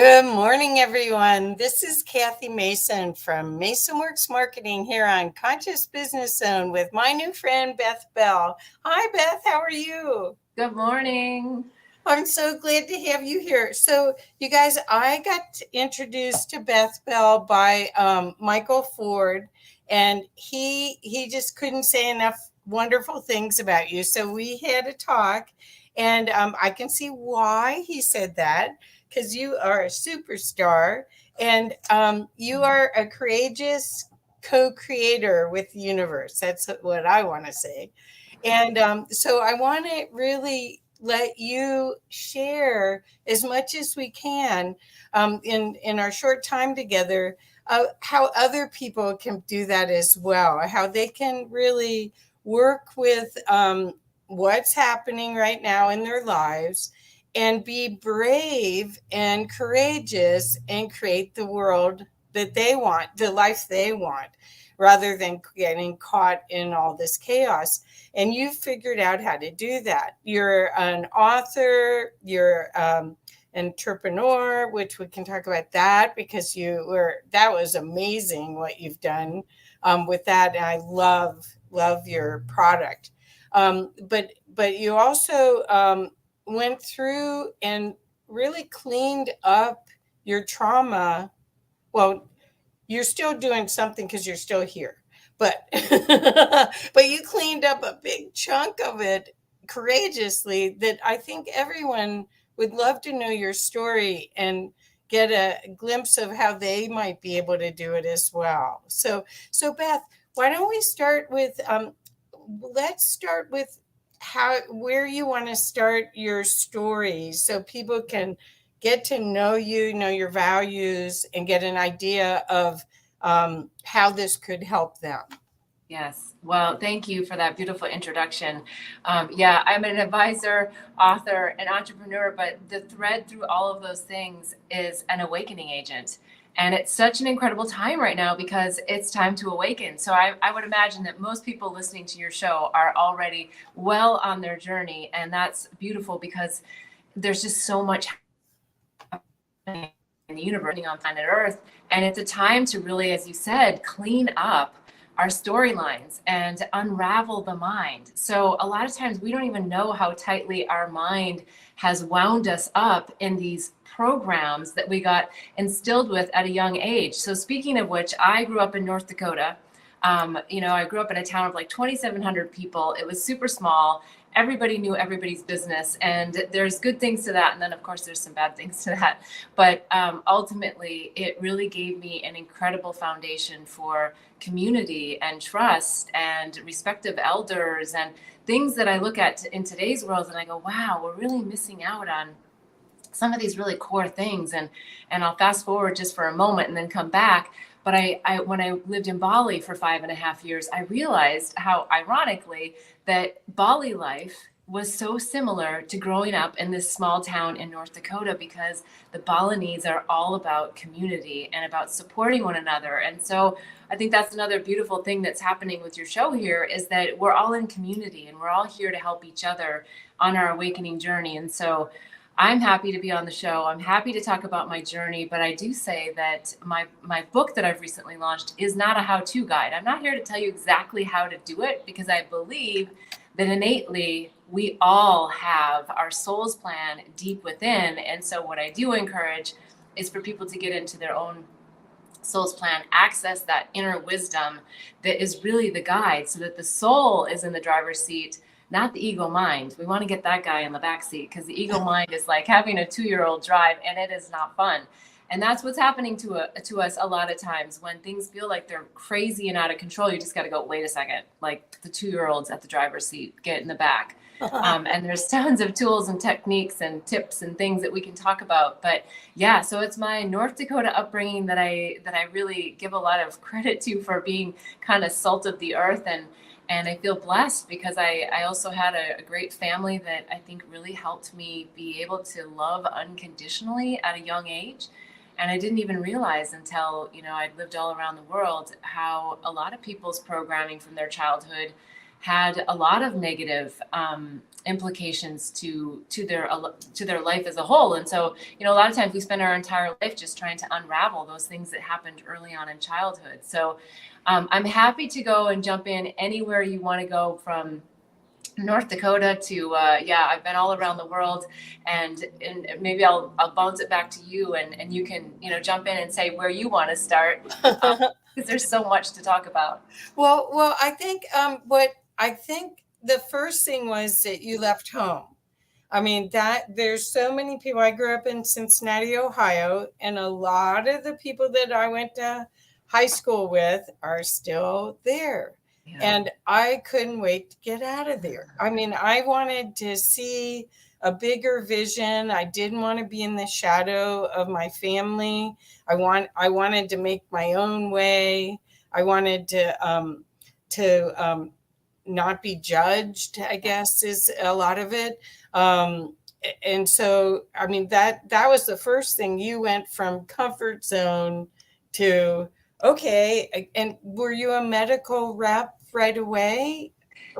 Good morning, everyone. This is Kathy Mason from Mason Works Marketing here on Conscious Business Zone with my new friend, Beth Bell. Hi, Beth. How are you? Good morning. I'm so glad to have you here. So, you guys, I got introduced to Beth Bell by Michael Ford, and he just couldn't say enough wonderful things about you. So we had a talk, and I can see why he said that because you are a superstar, and you are a courageous co-creator with the universe. That's what I want to say. And so I want to really let you share as much as we can in our short time together, how other people can do that as well, how they can really work with what's happening right now in their lives and be brave and courageous and create the world that they want, the life they want, rather than getting caught in all this chaos. And you figured out how to do that. You're an author, you're entrepreneur, which we can talk about that because that was amazing what you've done with that. And I love your product. But you also went through and really cleaned up your trauma. Well, you're still doing something because you're still here, but but you cleaned up a big chunk of it courageously that I think everyone would love to know your story and get a glimpse of how they might be able to do it as well. So Beth, why don't we start with let's start with how where you want to start your story so people can get to know you, know your values, and get an idea of how this could help them. Yes. Well, thank you for that beautiful introduction. Yeah, I'm an advisor, author, and entrepreneur, but the thread through all of those things is an awakening agent. And it's such an incredible time right now because it's time to awaken. So I would imagine that most people listening to your show are already well on their journey. And that's beautiful because there's just so much in the universe on planet Earth. And it's a time to really, as you said, clean up our storylines and unravel the mind. So a lot of times we don't even know how tightly our mind has wound us up in these programs that we got instilled with at a young age. So speaking of which, I grew up in North Dakota. I grew up in a town of like 2,700 people. It was super small. Everybody knew everybody's business, and there's good things to that, and then of course there's some bad things to that. But ultimately, it really gave me an incredible foundation for community and trust and respect of elders and things that I look at in today's world, and I go, wow, we're really missing out on some of these really core things. And I'll fast forward just for a moment and then come back. But I when I lived in Bali for 5.5 years, I realized how ironically that Bali life was so similar to growing up in this small town in North Dakota, because the Balinese are all about community and about supporting one another. And so I think that's another beautiful thing that's happening with your show here, is that we're all in community and we're all here to help each other on our awakening journey. And so I'm happy to be on the show. I'm happy to talk about my journey, but I do say that my book that I've recently launched is not a how-to guide. I'm not here to tell you exactly how to do it, because I believe that innately we all have our soul's plan deep within. And so what I do encourage is for people to get into their own soul's plan, access that inner wisdom that is really the guide, so that the soul is in the driver's seat, not the ego mind. We want to get that guy in the back seat, because the ego mind is like having a 2-year-old drive, and it is not fun. And that's what's happening to us a lot of times when things feel like they're crazy and out of control. You just got to go, wait a second, like the 2-year-olds at the driver's seat, get in the back. And there's tons of tools and techniques and tips and things that we can talk about. But yeah, so it's my North Dakota upbringing that I really give a lot of credit to, for being kind of salt of the earth. And I feel blessed because I also had a great family that I think really helped me be able to love unconditionally at a young age. And I didn't even realize until, I'd lived all around the world, how a lot of people's programming from their childhood had a lot of negative implications to their life as a whole. And so, a lot of times we spend our entire life just trying to unravel those things that happened early on in childhood. So I'm happy to go and jump in anywhere you want to go, from North Dakota to I've been all around the world, and maybe I'll bounce it back to you, and you can jump in and say where you want to start, because there's so much to talk about. Well, I think the first thing was that you left home. I mean, that there's so many people. I grew up in Cincinnati, Ohio, and a lot of the people that I went to high school with are still there. Yeah. And I couldn't wait to get out of there. I mean, I wanted to see a bigger vision. I didn't want to be in the shadow of my family. I wanted to make my own way. I wanted to not be judged, I guess, is a lot of it. And so, I mean, that was the first thing. You went from comfort zone to, okay. And were you a medical rep right away?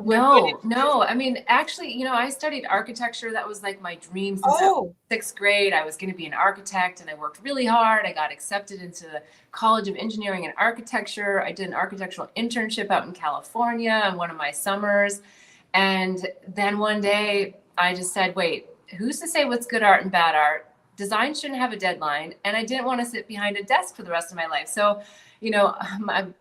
No. I mean, actually, I studied architecture. That was like my dream since I was 6th grade. I was going to be an architect, and I worked really hard. I got accepted into the College of Engineering and Architecture. I did an architectural internship out in California in one of my summers. And then one day I just said, wait, who's to say what's good art and bad art? Design shouldn't have a deadline. And I didn't want to sit behind a desk for the rest of my life. So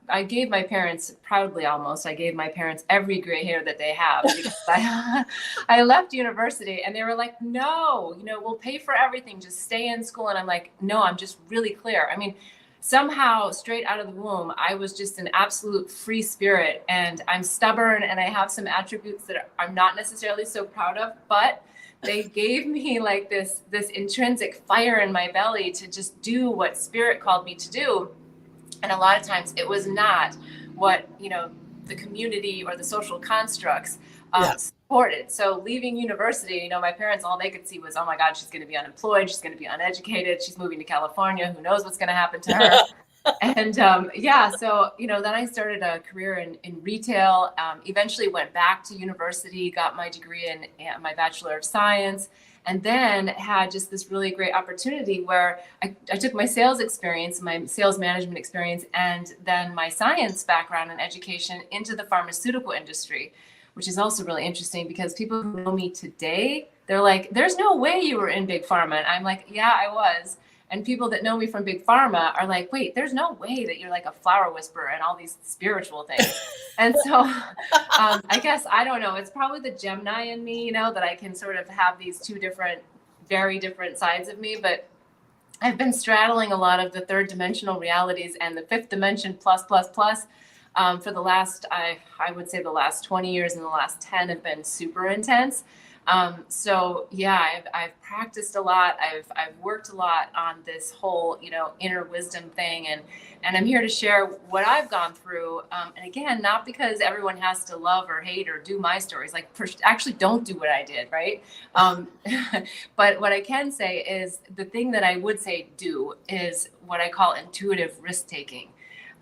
I gave my parents, proudly almost, I gave my parents every gray hair that they have, because I left university, and they were like, no, we'll pay for everything, just stay in school. And I'm like, no, I'm just really clear. I mean, somehow straight out of the womb, I was just an absolute free spirit, and I'm stubborn, and I have some attributes that I'm not necessarily so proud of, but they gave me like this intrinsic fire in my belly to just do what spirit called me to do. And a lot of times it was not what, the community or the social constructs supported. So leaving university, my parents, all they could see was, oh my God, she's going to be unemployed. She's going to be uneducated. She's moving to California. Who knows what's going to happen to her? And so, then I started a career in retail, eventually went back to university, got my degree in my Bachelor of Science, and then had just this really great opportunity where I took my sales experience, my sales management experience, and then my science background and education into the pharmaceutical industry, which is also really interesting, because people who know me today, they're like, there's no way you were in big pharma. And I'm like, yeah, I was. And people that know me from big pharma are like, wait, there's no way that you're like a flower whisperer and all these spiritual things. And so I guess, I don't know, it's probably the Gemini in me, that I can sort of have these two very different sides of me. But I've been straddling a lot of the third dimensional realities and the fifth dimension plus for the last, I would say the last 20 years, and the last 10 have been super intense. I've practiced a lot. I've worked a lot on this whole, inner wisdom thing, and I'm here to share what I've gone through. And again, not because everyone has to love or hate or do my stories, like actually don't do what I did. Right. But what I can say is the thing that I would say do is what I call intuitive risk taking.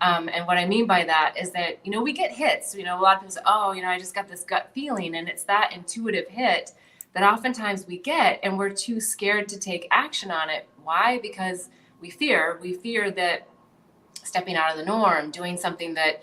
And what I mean by that is that, we get hits, a lot of people say, oh, I just got this gut feeling, and it's that intuitive hit that oftentimes we get, and we're too scared to take action on it. Why? Because we fear that stepping out of the norm, doing something that,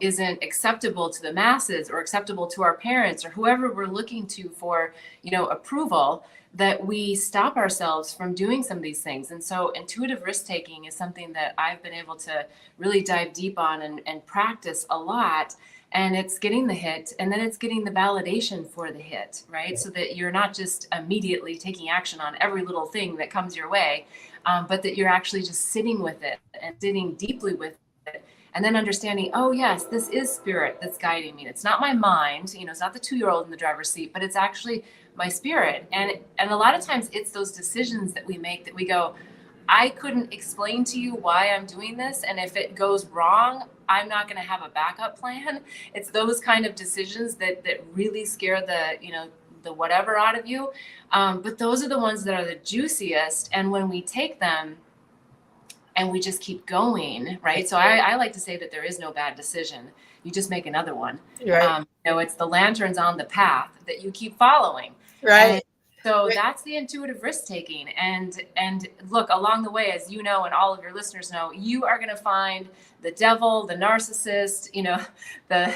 isn't acceptable to the masses or acceptable to our parents or whoever we're looking to for, approval, that we stop ourselves from doing some of these things. And so intuitive risk taking is something that I've been able to really dive deep on and practice a lot. And it's getting the hit, and then it's getting the validation for the hit, right? So that you're not just immediately taking action on every little thing that comes your way, but that you're actually just sitting with it and sitting deeply with it. And then understanding, oh yes, this is spirit that's guiding me. It's not my mind, it's not the 2-year-old in the driver's seat, but it's actually my spirit. And a lot of times it's those decisions that we make that we go, I couldn't explain to you why I'm doing this. And if it goes wrong, I'm not going to have a backup plan. It's those kind of decisions that really scare the whatever out of you. But those are the ones that are the juiciest. And when we take them, and we just keep going, right? So I like to say that there is no bad decision. You just make another one. Right. It's the lanterns on the path that you keep following. Right. And so that's the intuitive risk taking. And look, along the way, as you know, and all of your listeners know, you are going to find the devil, the narcissist, the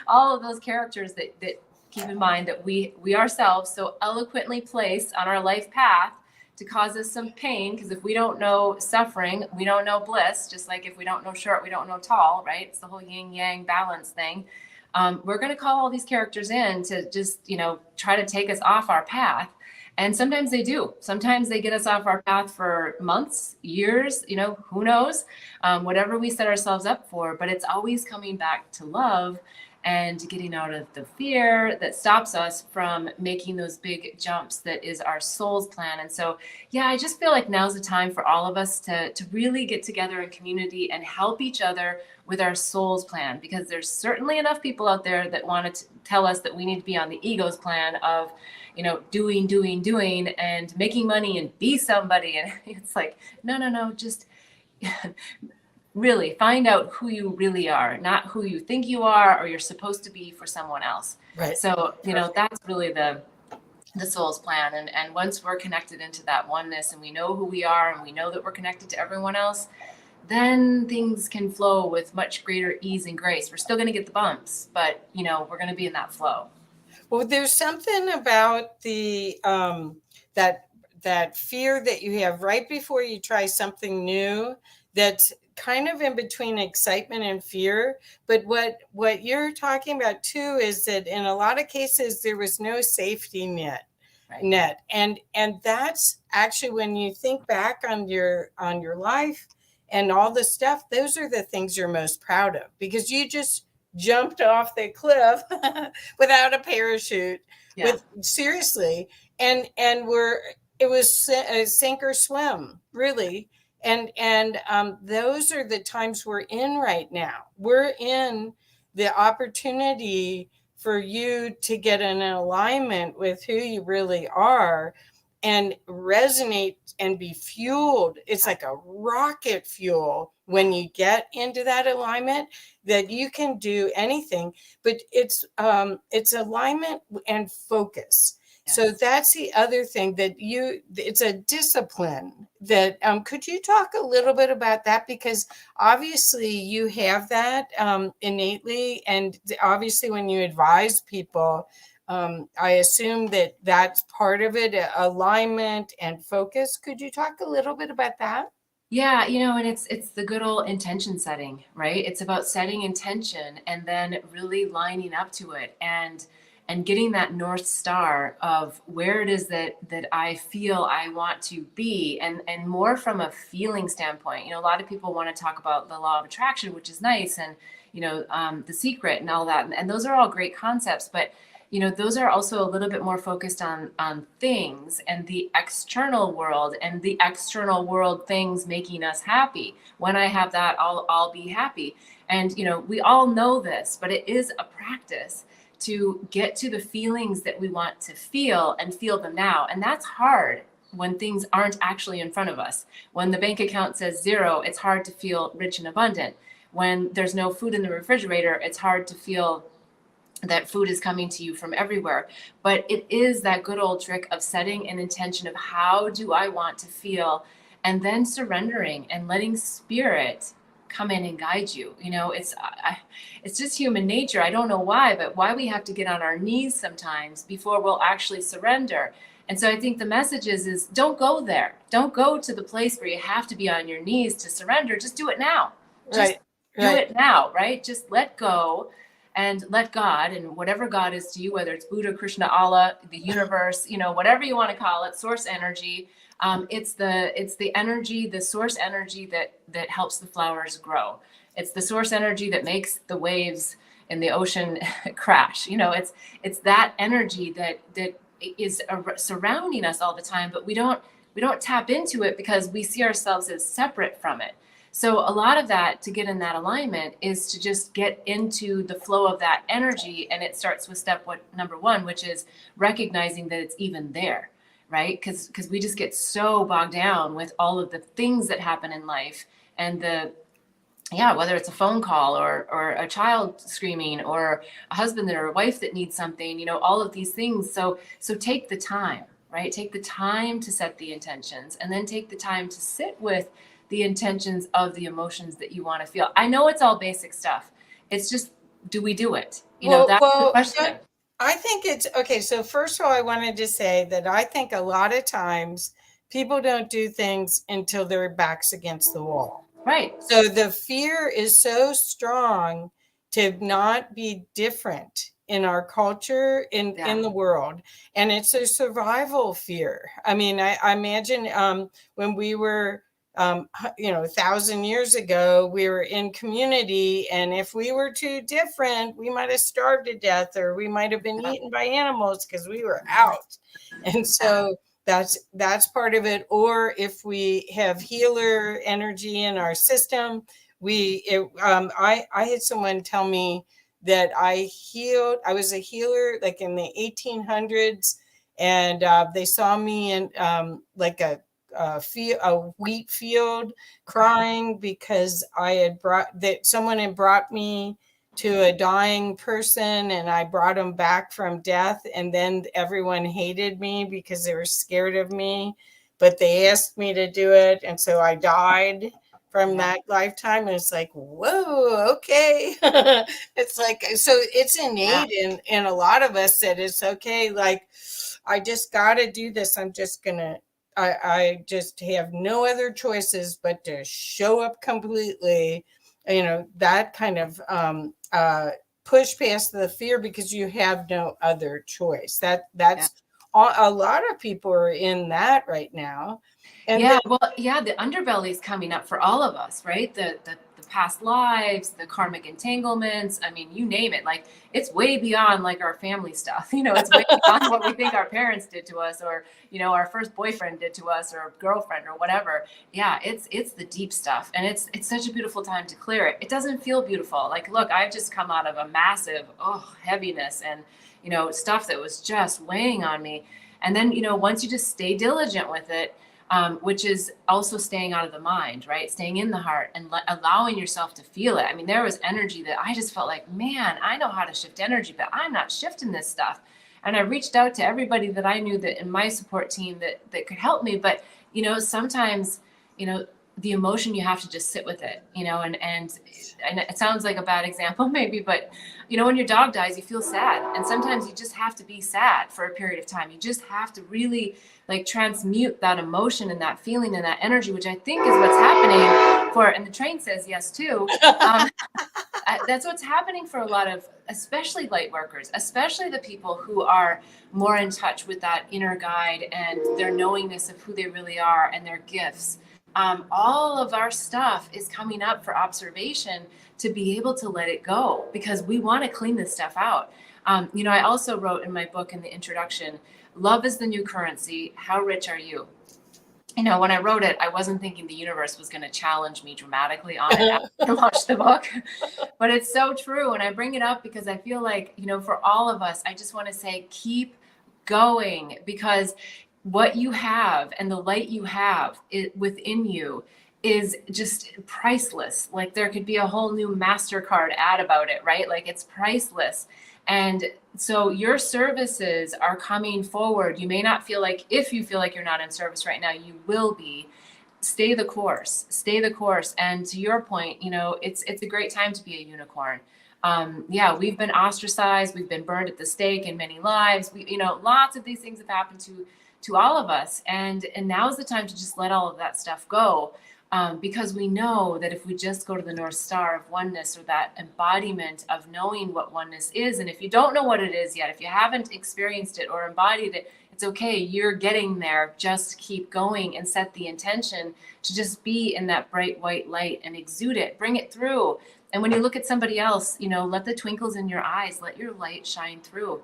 all of those characters that keep in mind that we ourselves so eloquently place on our life path to cause us some pain, because if we don't know suffering, we don't know bliss. Just like if we don't know short, we don't know tall, right? It's the whole yin yang balance thing. We're going to call all these characters in to just, try to take us off our path. And sometimes they do. Sometimes they get us off our path for months, years, who knows, whatever we set ourselves up for. But it's always coming back to love and getting out of the fear that stops us from making those big jumps that is our soul's plan. And so, yeah, I just feel like now's the time for all of us to really get together in community and help each other with our soul's plan, because there's certainly enough people out there that want to tell us that we need to be on the ego's plan of, doing and making money and be somebody. And it's like, no, just really find out who you really are, not who you think you are or you're supposed to be for someone else. Right. So, that's really the soul's plan. And once we're connected into that oneness and we know who we are and we know that we're connected to everyone else, then things can flow with much greater ease and grace. We're still going to get the bumps, but we're going to be in that flow. Well, there's something about the that fear that you have right before you try something new that's kind of in between excitement and fear. But what you're talking about too is that in a lot of cases there was no safety net. Right. And that's actually, when you think back on your life and all the stuff, those are the things you're most proud of, because you just jumped off the cliff without a parachute. Yeah. Seriously, and it was a sink or swim, really. And those are the times we're in right now. We're in the opportunity for you to get in alignment with who you really are and resonate and be fueled. It's like a rocket fuel when you get into that alignment, that you can do anything. But it's alignment and focus. Yes. So that's the other thing that it's a discipline that, could you talk a little bit about that? Because obviously you have that innately, and obviously when you advise people, I assume that that's part of it, alignment and focus. Could you talk a little bit about that? Yeah, and it's the good old intention setting, right? It's about setting intention and then really lining up to it and getting that North Star of where it is that I feel I want to be, and more from a feeling standpoint. A lot of people want to talk about the law of attraction, which is nice, and The Secret and all that, and those are all great concepts, but those are also a little bit more focused on things and the external world, and the external world things making us happy. When I have that, I'll be happy. And we all know this, but it is a practice to get to the feelings that we want to feel and feel them now. And that's hard when things aren't actually in front of us. When the bank account says 0, it's hard to feel rich and abundant. When there's no food in the refrigerator, it's hard to feel that food is coming to you from everywhere. But it is that good old trick of setting an intention of how do I want to feel, and then surrendering and letting spirit come in and guide you. It's just human nature. I don't know why, but why we have to get on our knees sometimes before we'll actually surrender. And so I think the message is don't go there. Don't go to the place where you have to be on your knees to surrender. Just do it now. Just do it now, right? Just let go and let God, and whatever God is to you, whether it's Buddha, Krishna, Allah, the universe, whatever you want to call it, source energy. It's the energy, the source energy that helps the flowers grow. It's the source energy that makes the waves in the ocean crash. It's that energy that is surrounding us all the time, but we don't tap into it because we see ourselves as separate from it. So a lot of that, to get in that alignment, is to just get into the flow of that energy. And it starts with number 1, which is recognizing that it's even there, right? Because we just get so bogged down with all of the things that happen in life and yeah, whether it's a phone call or a child screaming or a husband or a wife that needs something, you know, all of these things. So take the time, right? Take the time to set the intentions, and then take the time to sit with the intentions of the emotions that you want to feel. I know it's all basic stuff. It's just, do we do it? You know, that's the question. I think it's okay. So first of all, I wanted to say that I think a lot of times people don't do things until their back's against the wall. Right. So the fear is so strong to not be different in our culture, in the world. And it's a survival fear. I mean, I imagine when we were, you know, 1,000 years ago, we were in community. And if we were too different, we might have starved to death, or we might have been eaten by animals because we were out. And so that's part of it. Or if we have healer energy in our system, I had someone tell me that I was a healer like in the 1800s, and they saw me in like a wheat field crying because someone had brought me to a dying person, and I brought him back from death. And then everyone hated me because they were scared of me, but they asked me to do it. And so I died from that lifetime. And it's like, whoa, okay. It's like, so it's innate in a lot of us that it's okay. Like, I just got to do this. I just have no other choices but to show up completely, you know, that kind of push past the fear, because you have no other choice. That's a lot of people are in that right now. And the underbelly is coming up for all of us, right? The past lives, the karmic entanglements. I mean, you name it. Like, it's way beyond like our family stuff. You know, it's way beyond what we think our parents did to us, or, you know, our first boyfriend did to us, or girlfriend, or whatever. Yeah, it's the deep stuff, and it's such a beautiful time to clear it. It doesn't feel beautiful. Like, look, I've just come out of a massive heaviness and, you know, stuff that was just weighing on me. And then, you know, once you just stay diligent with it, which is also staying out of the mind, right? Staying in the heart and allowing yourself to feel it. I mean, there was energy that I just felt like, man, I know how to shift energy, but I'm not shifting this stuff. And I reached out to everybody that I knew that in my support team that could help me. But, you know, sometimes, you know, the emotion, you have to just sit with it, you know, and it sounds like a bad example maybe, but, you know, when your dog dies, you feel sad. And sometimes you just have to be sad for a period of time. You just have to really like transmute that emotion and that feeling and that energy, which I think is what's happening and the train says yes too. That's what's happening for a lot of, especially light workers, especially the people who are more in touch with that inner guide and their knowingness of who they really are and their gifts. All of our stuff is coming up for observation to be able to let it go, because we want to clean this stuff out. You know, I also wrote in my book in the introduction, love is the new currency. How rich are you? You know, when I wrote it, I wasn't thinking the universe was going to challenge me dramatically on it after I launched the book, but it's so true. And I bring it up because I feel like, you know, for all of us, I just want to say, keep going, because what you have and the light you have within you is just priceless. Like, there could be a whole new MasterCard ad about it, right? Like, it's priceless. And so your services are coming forward. You may not feel like, if you feel like you're not in service right now, you will be. Stay the course, stay the course. And to your point, you know, it's a great time to be a unicorn. Yeah, we've been ostracized. We've been burned at the stake in many lives. You know, lots of these things have happened to all of us. And now's the time to just let all of that stuff go. Because we know that if we just go to the North Star of oneness, or that embodiment of knowing what oneness is, and if you don't know what it is yet, if you haven't experienced it or embodied it, it's okay. You're getting there. Just keep going and set the intention to just be in that bright white light and exude it, bring it through. And when you look at somebody else, you know, let the twinkles in your eyes, let your light shine through,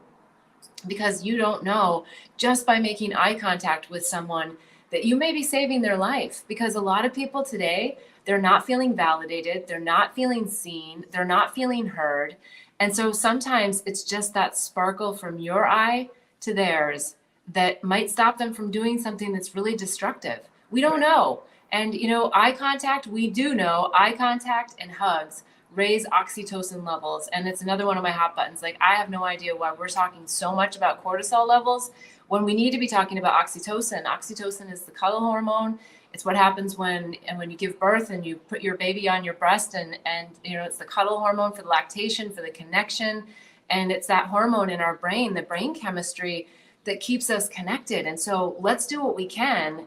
because you don't know, just by making eye contact with someone, that you may be saving their life. Because a lot of people today, they're not feeling validated, they're not feeling seen, they're not feeling heard. And so sometimes it's just that sparkle from your eye to theirs that might stop them from doing something that's really destructive. We don't know. And, eye contact, we do know eye contact and hugs raise oxytocin levels. And it's another one of my hot buttons. Like, I have no idea why we're talking so much about cortisol levels when we need to be talking about oxytocin. Oxytocin is the cuddle hormone. It's what happens when you give birth and you put your baby on your breast, and it's the cuddle hormone for the lactation, for the connection. And it's that hormone in our brain, the brain chemistry, that keeps us connected. And so let's do what we can,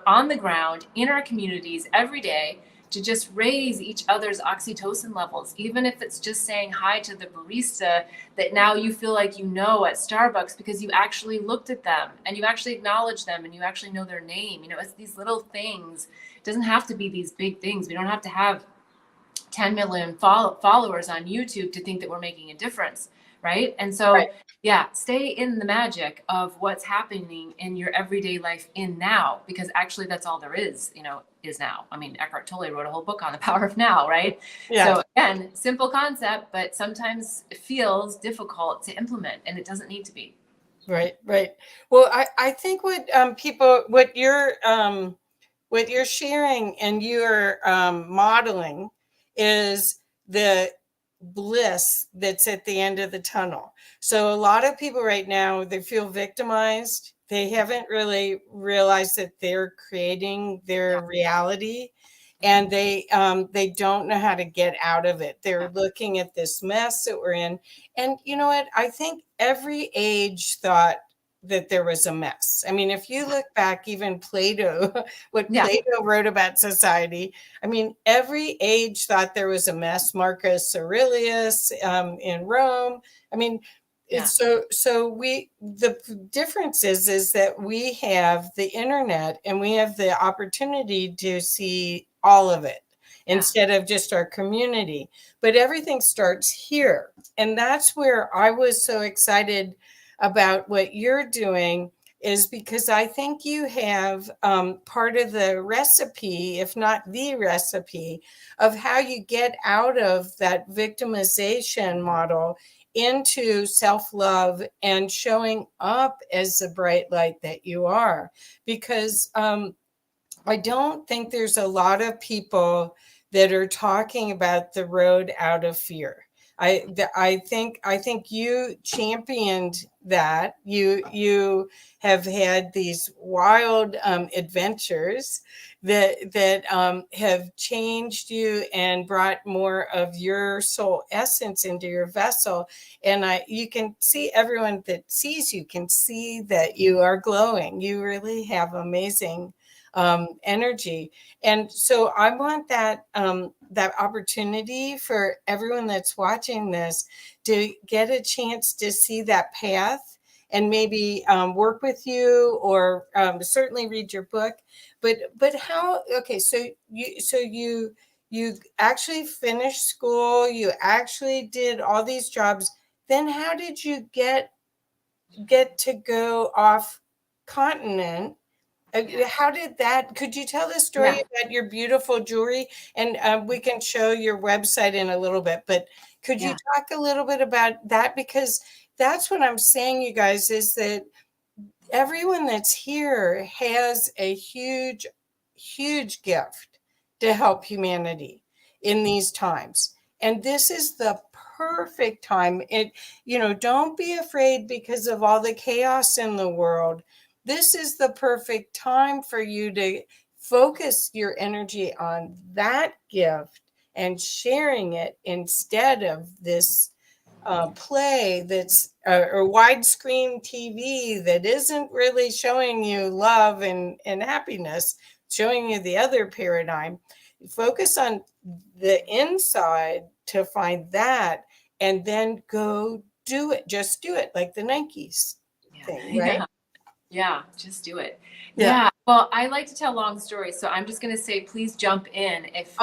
on the ground, in our communities every day, to just raise each other's oxytocin levels, even if it's just saying hi to the barista that now you feel like at Starbucks because you actually looked at them and you actually acknowledge them and you actually know their name. It's these little things. It doesn't have to be these big things. We don't have to have 10 million followers on YouTube to think that we're making a difference, right? And so, Right. yeah, stay in the magic of what's happening in your everyday life in now, because actually that's all there is now. I mean, Eckhart Tolle wrote a whole book on the power of now, right? Yeah. So again, simple concept, but sometimes it feels difficult to implement, and it doesn't need to be. Right. Well, I think what you're sharing and you're modeling is the bliss that's at the end of the tunnel. So a lot of people right now, they feel victimized. They haven't really realized that they're creating their reality, and they don't know how to get out of it. They're looking at this mess that we're in. And you know what? I think every age thought that there was a mess. I mean, if you look back, even Plato, what Plato wrote about society, I mean, every age thought there was a mess. Marcus Aurelius in Rome. I mean, the difference is that we have the internet and we have the opportunity to see all of it instead of just our community. But everything starts here. And that's where I was so excited about what you're doing, is because I think you have part of the recipe, if not the recipe, of how you get out of that victimization model into self-love and showing up as the bright light that you are. Because I don't think there's a lot of people that are talking about the road out of fear. I think you championed that. You have had these wild adventures that have changed you and brought more of your soul essence into your vessel. And you can see, everyone that sees you can see that you are glowing. You really have amazing energy. And so I want that opportunity for everyone that's watching this to get a chance to see that path and maybe work with you, or certainly read your book. But how? Okay, so you actually finished school. You actually did all these jobs. Then how did you get to go off continent? How did that? Could you tell the story about your beautiful jewelry? And we can show your website in a little bit, but could you talk a little bit about that? Because that's what I'm saying, you guys, is that everyone that's here has a huge, huge gift to help humanity in these times. And this is the perfect time. Don't be afraid because of all the chaos in the world. This is the perfect time for you to focus your energy on that gift and sharing it instead of this play that's or widescreen TV that isn't really showing you love and happiness, showing you the other paradigm. Focus on the inside to find that, and then go do it. Just do it, like the Nikes thing, right? Yeah, just do it. Yeah. Well, I like to tell long stories, so I'm just going to say, please jump in if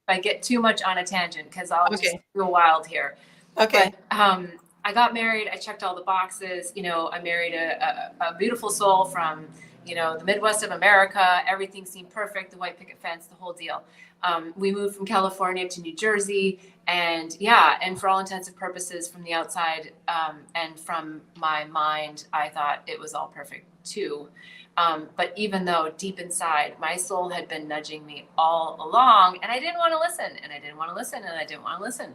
I get too much on a tangent, because I'll just go wild here. Okay. But I got married. I checked all the boxes. I married a beautiful soul from, the Midwest of America. Everything seemed perfect. The white picket fence, the whole deal. We moved from California to New Jersey, and for all intents and purposes, from the outside and from my mind, I thought it was all perfect. too. But even though deep inside, my soul had been nudging me all along, and I didn't want to listen, and I didn't want to listen, and I didn't want to listen,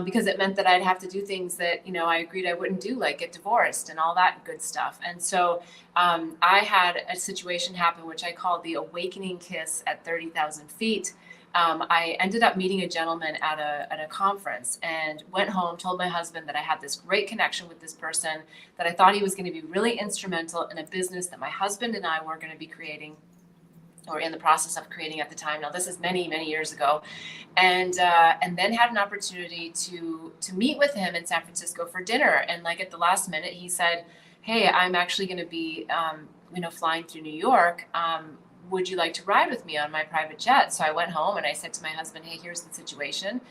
because it meant that I'd have to do things that, I agreed I wouldn't do, like get divorced and all that good stuff. And so I had a situation happen, which I called the awakening kiss at 30,000 feet. I ended up meeting a gentleman at a conference and went home, told my husband that I had this great connection with this person, that I thought he was going to be really instrumental in a business that my husband and I were going to be creating, or in the process of creating at the time. Now, this is many, many years ago. And then had an opportunity to meet with him in San Francisco for dinner. And like at the last minute, he said, hey, I'm actually going to be, flying through New York. Would you like to ride with me on my private jet? So I went home and I said to my husband, hey, here's the situation.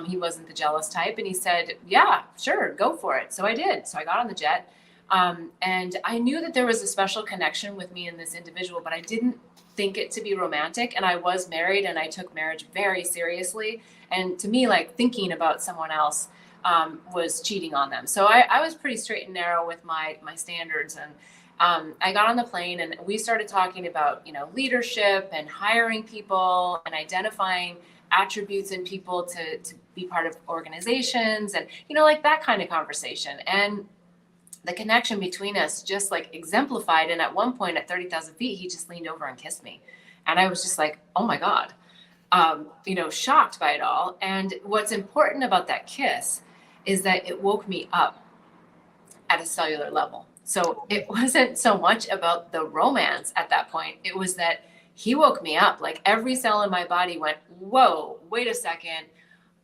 He wasn't the jealous type. And he said, yeah, sure, go for it. So I did. So I got on the jet. And I knew that there was a special connection with me and this individual, but I didn't think it to be romantic. And I was married and I took marriage very seriously. And to me, like thinking about someone else was cheating on them. So I was pretty straight and narrow with my standards. And I got on the plane and we started talking about, leadership and hiring people and identifying attributes in people to be part of organizations and, like that kind of conversation. And the connection between us just like exemplified. And at one point at 30,000 feet, he just leaned over and kissed me. And I was just like, oh my God, shocked by it all. And what's important about that kiss is that it woke me up at a cellular level. So it wasn't so much about the romance at that point. It was that he woke me up. Like every cell in my body went, whoa, wait a second.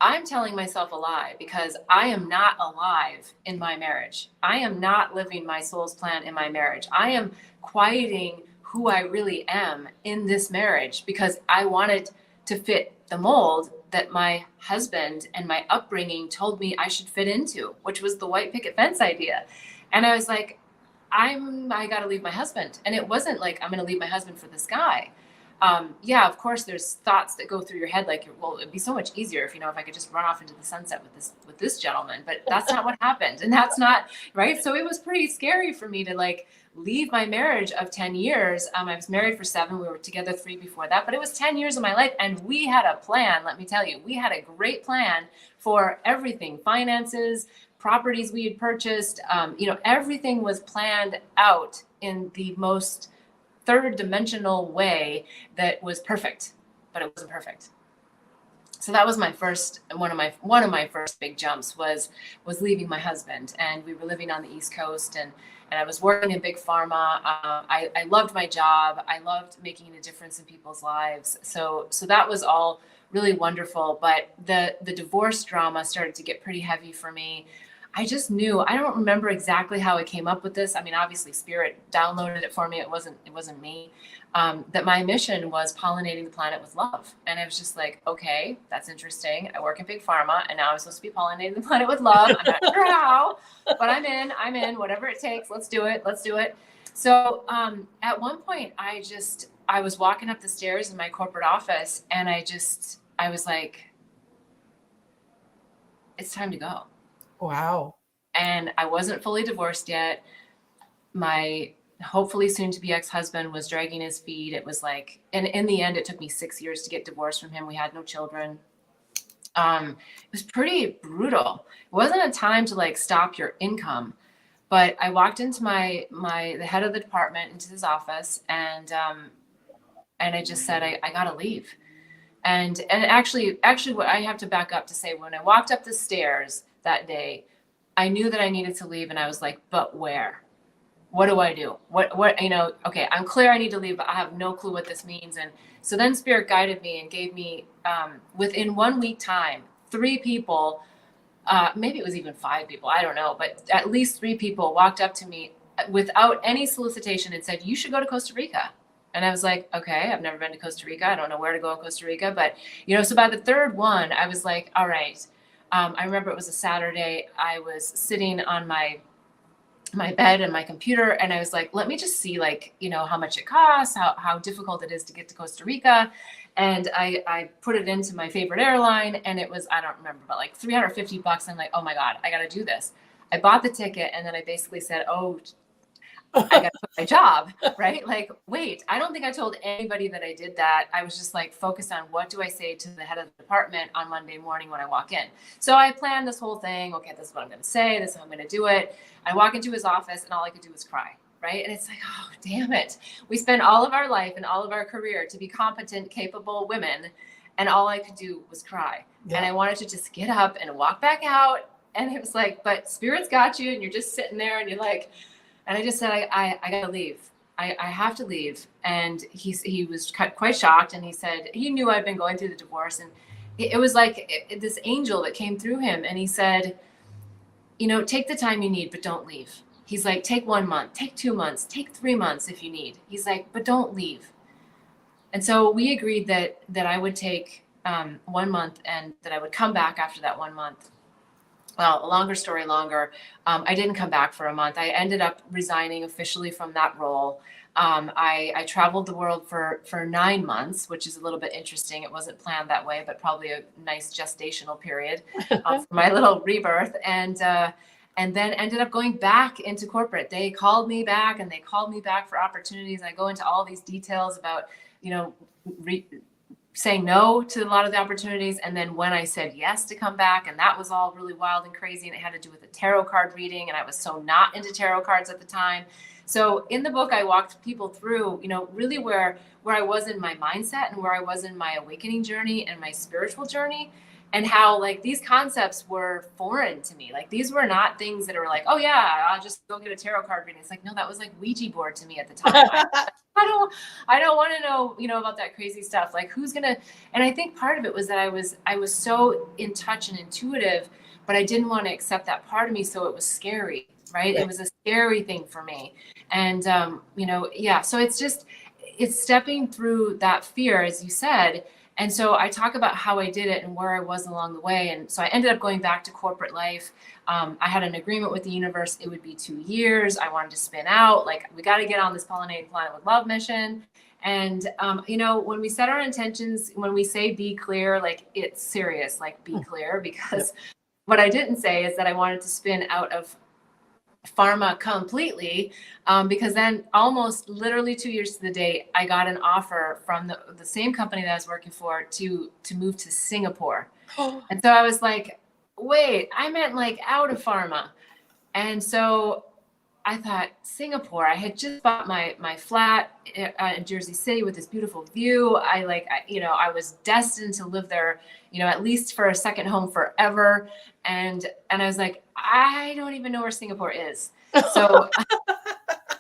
I'm telling myself a lie because I am not alive in my marriage. I am not living my soul's plan in my marriage. I am quieting who I really am in this marriage because I wanted to fit the mold that my husband and my upbringing told me I should fit into, which was the white picket fence idea. And I was like, I got to leave my husband. And it wasn't like, I'm going to leave my husband for this guy. Yeah, of course there's thoughts that go through your head. Like, well, it'd be so much easier if I could just run off into the sunset with this gentleman, but that's not what happened. And that's not right. So it was pretty scary for me to like leave my marriage of 10 years. I was married for 7. We were together 3 before that, but it was 10 years of my life. And we had a plan. Let me tell you, we had a great plan for everything, finances, properties we had purchased, everything was planned out in the most third dimensional way that was perfect, but it wasn't perfect. So that was my first, one of my first big jumps was leaving my husband. And we were living on the East Coast and I was working in big pharma. I loved my job. I loved making a difference in people's lives. So that was all really wonderful. But the divorce drama started to get pretty heavy for me. I just knew, I don't remember exactly how I came up with this. I mean, obviously Spirit downloaded it for me. It wasn't me. That my mission was pollinating the planet with love. And I was just like, okay, that's interesting. I work in big pharma and now I'm supposed to be pollinating the planet with love. I'm not sure how, but I'm in, whatever it takes. Let's do it. So at one point I was walking up the stairs in my corporate office and I was like, it's time to go. Wow. And I wasn't fully divorced yet. My hopefully soon to be ex-husband was dragging his feet. It was like, and in the end, it took me 6 years to get divorced from him. We had no children. It was pretty brutal. It wasn't a time to like stop your income, but I walked into the head of the department into his office and I just said, I gotta leave. And actually what I have to back up to say, when I walked up the stairs that day, I knew that I needed to leave. And I was like, but where? What do I do? What, okay, I'm clear I need to leave, but I have no clue what this means. And so then Spirit guided me and gave me, within 1 week time, 3 people, maybe it was even 5 people, I don't know, but at least 3 people walked up to me without any solicitation and said, you should go to Costa Rica. And I was like, okay, I've never been to Costa Rica. I don't know where to go in Costa Rica. But, so by the 3rd one, I was like, all right. I remember it was a Saturday. I was sitting on my bed and my computer. And I was like, let me just see how much it costs, how difficult it is to get to Costa Rica. And I put it into my favorite airline and it was, I don't remember, but like $350. I'm like, oh my God, I got to do this. I bought the ticket. And then I basically said, oh, I got to quit my job, right? Like, wait, I don't think I told anybody that I did that. I was just like focused on what do I say to the head of the department on Monday morning when I walk in. So I planned this whole thing. Okay, this is what I'm going to say. This is how I'm going to do it. I walk into his office and all I could do was cry. Right. And it's like, oh, damn it. We spend all of our life and all of our career to be competent, capable women. And all I could do was cry. Yeah. And I wanted to just get up and walk back out. And it was like, but spirit's got you and you're just sitting there and you're like, and I just said, I got to leave. I have to leave. And he was quite shocked. And he said, he knew I'd been going through the divorce. And it was like this angel that came through him. And he said, take the time you need, but don't leave. He's like, take 1 month, take 2 months, take 3 months if you need. He's like, but don't leave. And so we agreed that I would take 1 month and that I would come back after that 1 month. Well, a longer story longer. I didn't come back for a month. I ended up resigning officially from that role. I traveled the world for 9 months, which is a little bit interesting. It wasn't planned that way, but probably a nice gestational period for my little rebirth. And then ended up going back into corporate. They called me back and they called me back for opportunities. I go into all these details about, saying no to a lot of the opportunities. And then when I said yes to come back, and that was all really wild and crazy. And it had to do with a tarot card reading. And I was so not into tarot cards at the time. So in the book, I walked people through, really where I was in my mindset and where I was in my awakening journey and my spiritual journey. And how like these concepts were foreign to me. Like these were not things that are like, oh yeah, I'll just go get a tarot card reading. It's like, no, that was like Ouija board to me at the time. I don't want to know, about that crazy stuff. Like who's gonna, and I think part of it was that I was so in touch and intuitive, but I didn't want to accept that part of me. So it was scary, right? It was a scary thing for me. And, so it's stepping through that fear, as you said. And so I talk about how I did it and where I was along the way. And so I ended up going back to corporate life. I had an agreement with the universe. It would be 2 years. I wanted to spin out. Like, we got to get on this Pollinating Planet with Love mission. And, when we set our intentions, when we say be clear, like it's serious, like be clear, because what I didn't say is that I wanted to spin out of pharma completely, because then almost literally 2 years to the date, I got an offer from the same company that I was working for to move to Singapore. And so I was like, wait, I meant like out of pharma. And so I thought, Singapore, I had just bought my flat in Jersey City with this beautiful view. I was destined to live there, at least for a second home forever. And I was like, I don't even know where Singapore is. So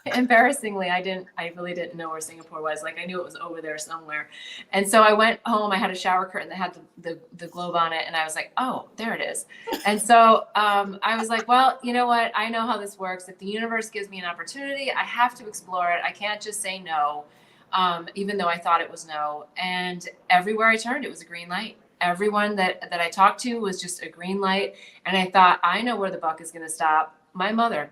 embarrassingly, I really didn't know where Singapore was. Like I knew it was over there somewhere. And so I went home, I had a shower curtain that had the globe on it. And I was like, oh, there it is. And so I was like, well, you know what? I know how this works. If the universe gives me an opportunity, I have to explore it. I can't just say no, even though I thought it was no. And everywhere I turned, it was a green light. Everyone that I talked to was just a green light. And I thought, I know where the buck is going to stop. My mother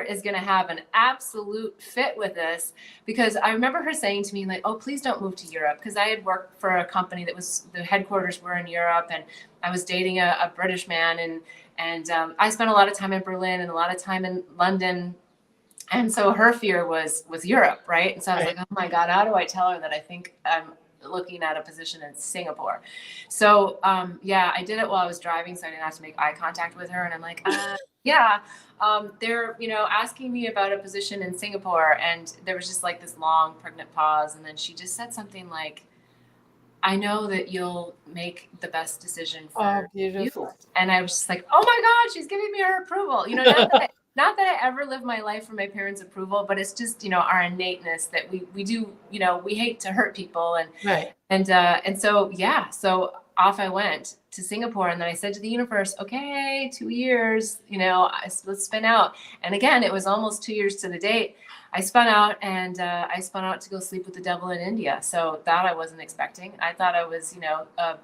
is going to have an absolute fit with this, because I remember her saying to me like, oh, please don't move to Europe. Because I had worked for a company that was, the headquarters were in Europe, and I was dating a British man. And I spent a lot of time in Berlin and a lot of time in London. And so her fear was Europe. Right. And so I was like, oh my God, how do I tell her that I think I'm looking at a position in Singapore? So I did it while I was driving, so I didn't have to make eye contact with her. And I'm like, they're asking me about a position in Singapore. And there was just like this long pregnant pause, and then she just said something like, I know that you'll make the best decision for you. And I was just like, oh my God, she's giving me her approval. Not that I ever live my life for my parents' approval, but it's just, our innateness that we do, we hate to hurt people. And so off I went to Singapore. And then I said to the universe, okay, 2 years, let's spin out. And again, it was almost 2 years to the date. I spun out, and I spun out to go sleep with the devil in India. So that I wasn't expecting. I thought I was, a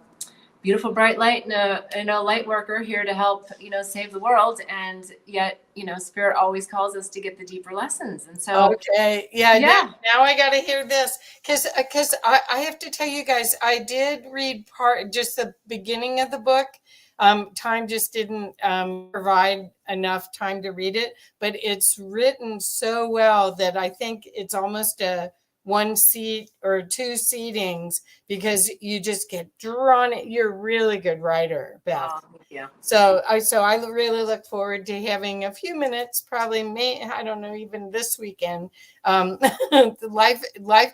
beautiful bright light and a light worker here to help, save the world. And yet, spirit always calls us to get the deeper lessons. And so, okay. Yeah. Now I got to hear this, because I have to tell you guys, I did read just the beginning of the book. Time just didn't provide enough time to read it, but it's written so well that I think it's almost a one seat or two seatings because you just get drawn. You're a really good writer, Beth. Thank you. So I really look forward to having a few minutes, probably I don't know, even this weekend. Life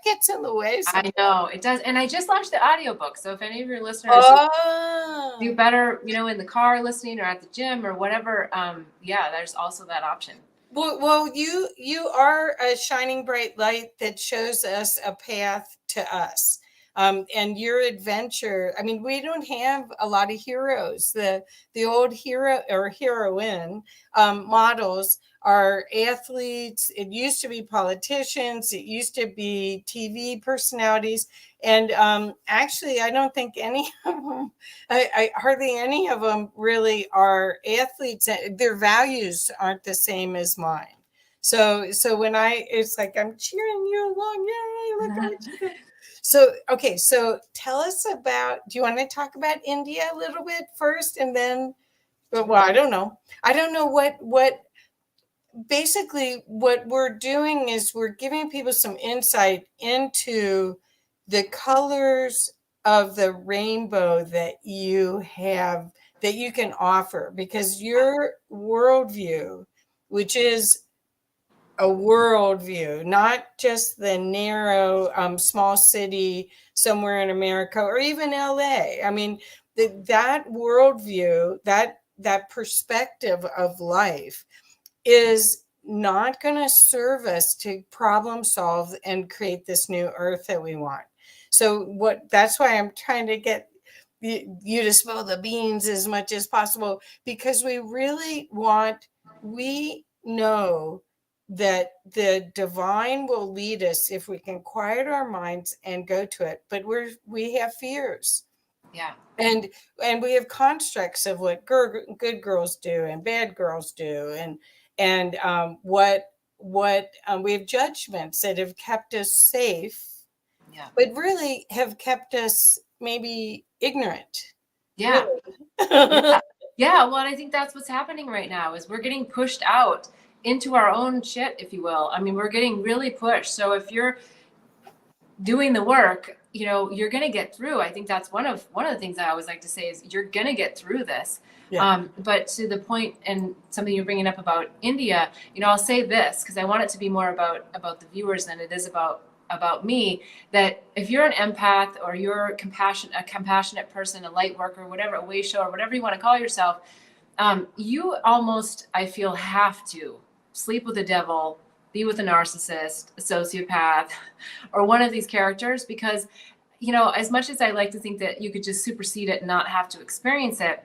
gets in the way. I know it does. And I just launched the audiobook. So if any of your listeners do better, in the car listening or at the gym or whatever, there's also that option. Well, you are a shining bright light that shows us a path to us. And your adventure, I mean, we don't have a lot of heroes. The old hero or heroine models are athletes. It used to be politicians. It used to be TV personalities. And actually, I don't think any of them, I hardly any of them really are athletes. Their values aren't the same as mine. So when it's like, I'm cheering you along. Yay, look what you did. So, okay. So tell us do you want to talk about India a little bit first? And then, well, I don't know. I don't know what basically what we're doing is we're giving people some insight into the colors of the rainbow that you have, that you can offer, because your worldview, which is a worldview, not just the narrow small city somewhere in America or even LA. I mean, that worldview, that perspective of life is not going to serve us to problem solve and create this new earth that we want. So that's why I'm trying to get you to spill the beans as much as possible, because we know that the divine will lead us if we can quiet our minds and go to it. But we have fears. Yeah. And we have constructs of what good girls do and bad girls do, and what we have judgments that have kept us safe, but really have kept us maybe ignorant. Yeah. Really. Yeah. Well, I think that's what's happening right now is we're getting pushed out into our own shit, if you will. I mean, we're getting really pushed. So if you're doing the work, you're going to get through. I think that's one of the things I always like to say is you're going to get through this. Yeah. But to the point, and something you're bringing up about India, I'll say this because I want it to be more about the viewers than it is about me, that if you're an empath or you're a compassionate person, a light worker, whatever, a way shower, whatever you want to call yourself, you almost, I feel, have to sleep with the devil, be with a narcissist, a sociopath, or one of these characters, because, as much as I like to think that you could just supersede it and not have to experience it,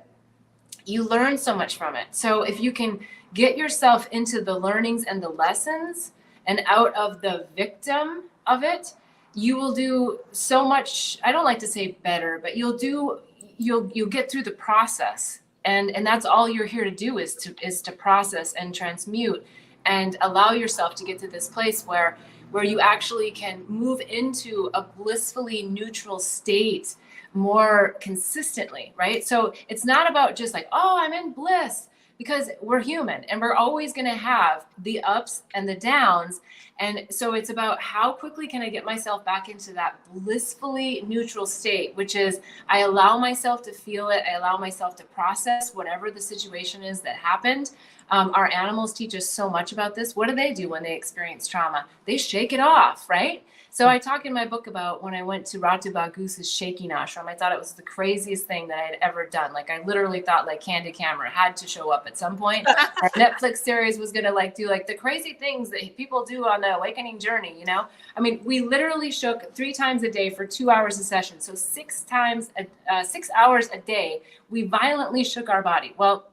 you learn so much from it. So if you can get yourself into the learnings and the lessons and out of the victim of it, you will do so much. I don't like to say better, but you'll get through the process. And that's all you're here to do is to process and transmute and allow yourself to get to this place where you actually can move into a blissfully neutral state more consistently, right? So it's not about just like, oh, I'm in bliss, because we're human and we're always going to have the ups and the downs. And so it's about how quickly can I get myself back into that blissfully neutral state, which is I allow myself to feel it. I allow myself to process whatever the situation is that happened. Our animals teach us so much about this. What do they do when they experience trauma? They shake it off, right? So I talk in my book about when I went to Ratu Baghusa's shaking ashram. I thought it was the craziest thing that I had ever done. Like, I literally thought like Candid Camera had to show up at some point. Our Netflix series was going to do the crazy things that people do on the awakening journey, I mean, we literally shook 3 times a day for 2 hours a session. So 6 hours a day, we violently shook our body. Well,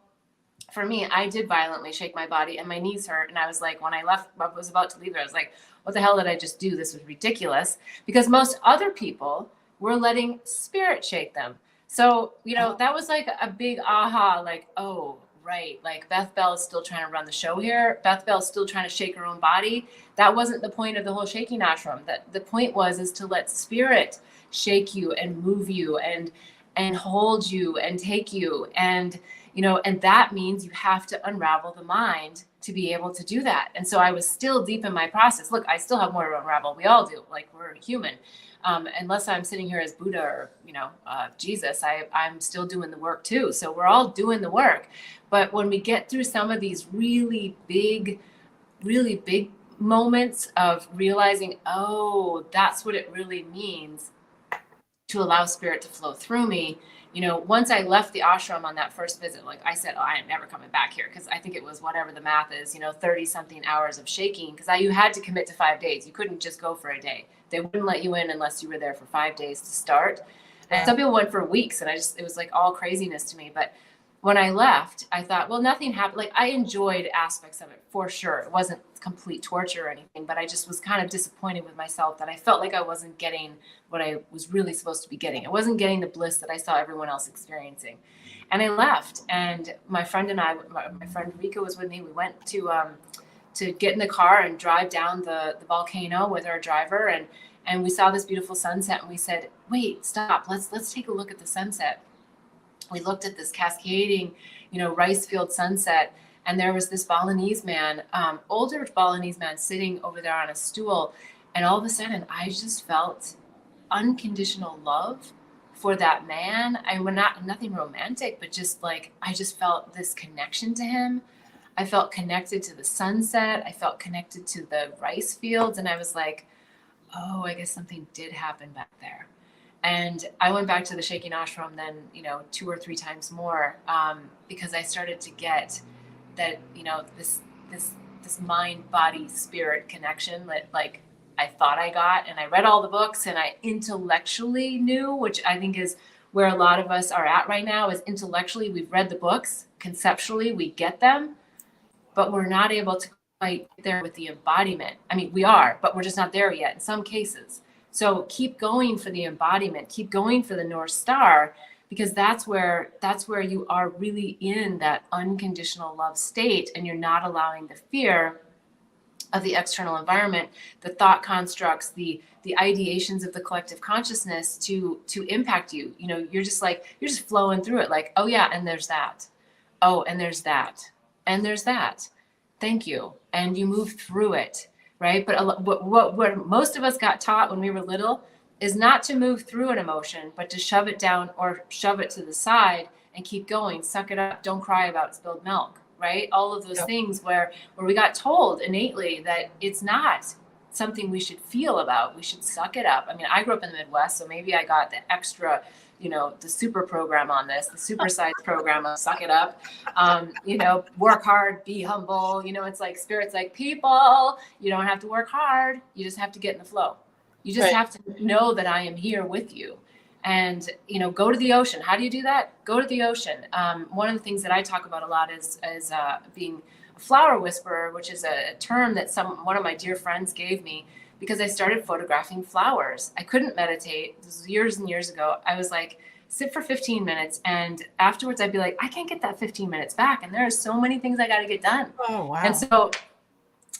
for me, I did violently shake my body and my knees hurt. And I was like, when I was about to leave there, I was like, what the hell did I just do? This was ridiculous, because most other people were letting spirit shake them. So, that was like a big aha, like, oh, right. Like, Beth Bell is still trying to run the show here. Beth Bell is still trying to shake her own body. That wasn't the point of the whole shaking ashram. That the point is to let spirit shake you and move you and and hold you and take you. And, and that means you have to unravel the mind to be able to do that. And so I was still deep in my process. Look, I still have more to unravel. We all do. Like, we're human. Unless I'm sitting here as Buddha or, Jesus, I'm still doing the work too. So we're all doing the work. But when we get through some of these really big moments of realizing, oh, that's what it really means to allow spirit to flow through me. Once I left the ashram on that first visit, like I said, I am never coming back here, because I think it was whatever the math is, 30 something hours of shaking, because you had to commit to 5 days. You couldn't just go for a day. They wouldn't let you in unless you were there for 5 days to start. And some people went for weeks, and it was like all craziness to me. But when I left, I thought, well, nothing happened. Like, I enjoyed aspects of it for sure. It wasn't complete torture or anything, but I just was kind of disappointed with myself that I felt like I wasn't getting what I was really supposed to be getting. I wasn't getting the bliss that I saw everyone else experiencing. And I left, and my friend and my friend Rika was with me. We went to get in the car and drive down the volcano with our driver, and we saw this beautiful sunset, and we said, wait, stop, let's take a look at the sunset. We looked at this cascading, rice field sunset, and there was this Balinese man, older Balinese man, sitting over there on a stool. And all of a sudden, I just felt unconditional love for that man. Nothing romantic, but just like, I just felt this connection to him. I felt connected to the sunset. I felt connected to the rice fields. And I was like, oh, I guess something did happen back there. And I went back to the Shaking Ashram then, 2 or 3 times more, because I started to get that, this mind, body, spirit connection that, like, I thought I got. And I read all the books, and I intellectually knew, which I think is where a lot of us are at right now, is intellectually we've read the books, conceptually we get them, but we're not able to quite get there with the embodiment. I mean, we are, but we're just not there yet in some cases. So keep going for the embodiment, keep going for the North Star, because that's where you are really in that unconditional love state, and you're not allowing the fear of the external environment, the thought constructs, the ideations of the collective consciousness to impact you. You're just flowing through it, like, oh yeah, and there's that. Oh, and there's that. And there's that. Thank you. And you move through it. Right? But what most of us got taught when we were little is not to move through an emotion, but to shove it down or shove it to the side and keep going, suck it up, don't cry about spilled milk, right? All of those things where we got told innately that it's not something we should feel about. We should suck it up. I mean, I grew up in the Midwest, so maybe I got the extra, the super program on this, the supersized program of suck it up, work hard, be humble. It's like spirit's like, people, you don't have to work hard. You just have to get in the flow. You just have to know that I am here with you. And, go to the ocean. How do you do that? Go to the ocean. One of the things that I talk about a lot is being a flower whisperer, which is a term that one of my dear friends gave me, because I started photographing flowers. I couldn't meditate. This was years and years ago. I was like, sit for 15 minutes. And afterwards I'd be like, I can't get that 15 minutes back. And there are so many things I got to get done. Oh, wow. And so